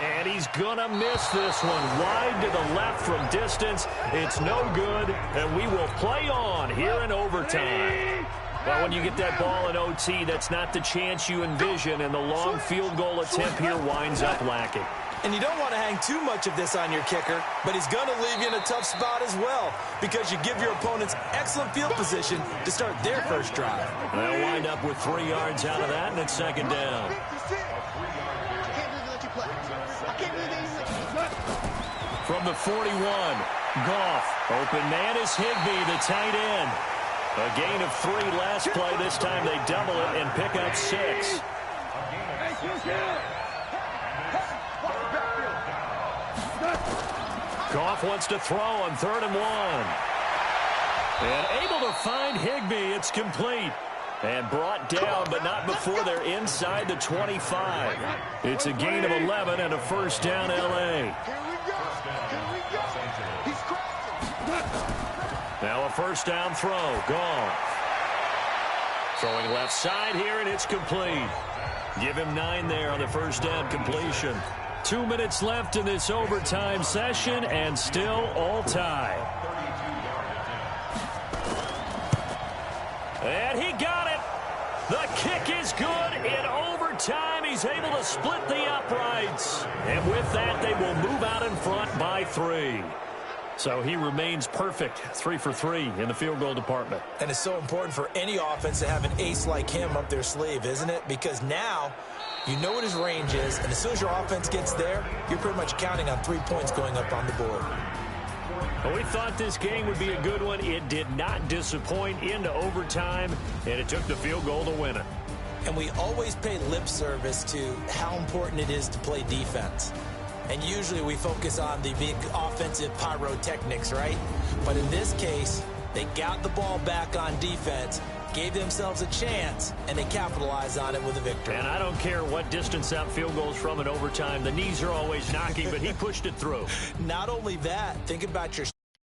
[SPEAKER 6] And he's gonna miss this one. Wide to the left from distance. It's no good, and we will play on here in overtime. Well, when you get that ball in OT, that's not the chance you envision, and the long field goal attempt here winds up lacking.
[SPEAKER 7] And you don't want to hang too much of this on your kicker, but he's going to leave you in a tough spot as well, because you give your opponents excellent field position to start their first drive.
[SPEAKER 6] They'll wind up with 3 yards out of that, and it's 2nd down. From the 41, Goff. Open man is Higbee, the tight end. A gain of 3 last play. This time they double it and pick up 6. Goff wants to throw on 3rd and 1. And able to find Higbee. It's complete. And brought down, but not before they're inside the 25. It's a gain of 11 and a first down, L.A. Now a first down throw. Gone. Throwing left side here, and it's complete. Give him 9 there on the first down completion. 2 minutes left in this overtime session, and still all tied. And he got it. The kick is good in overtime. He's able to split the uprights. And with that, they will move out in front by 3. So he remains perfect, 3 for 3 in the field goal department.
[SPEAKER 7] And it's so important for any offense to have an ace like him up their sleeve, isn't it? Because now you know what his range is, and as soon as your offense gets there, you're pretty much counting on 3 points going up on the board.
[SPEAKER 6] Well, we thought this game would be a good one. It did not disappoint into overtime, and it took the field goal to win it.
[SPEAKER 7] And we always pay lip service to how important it is to play defense. And usually we focus on the big offensive pyrotechnics, right? But in this case, they got the ball back on defense, gave themselves a chance, and they capitalized on it with a victory.
[SPEAKER 6] And I don't care what distance that field goes from in overtime. The knees are always knocking, but he pushed it through.
[SPEAKER 7] Not only that, think about your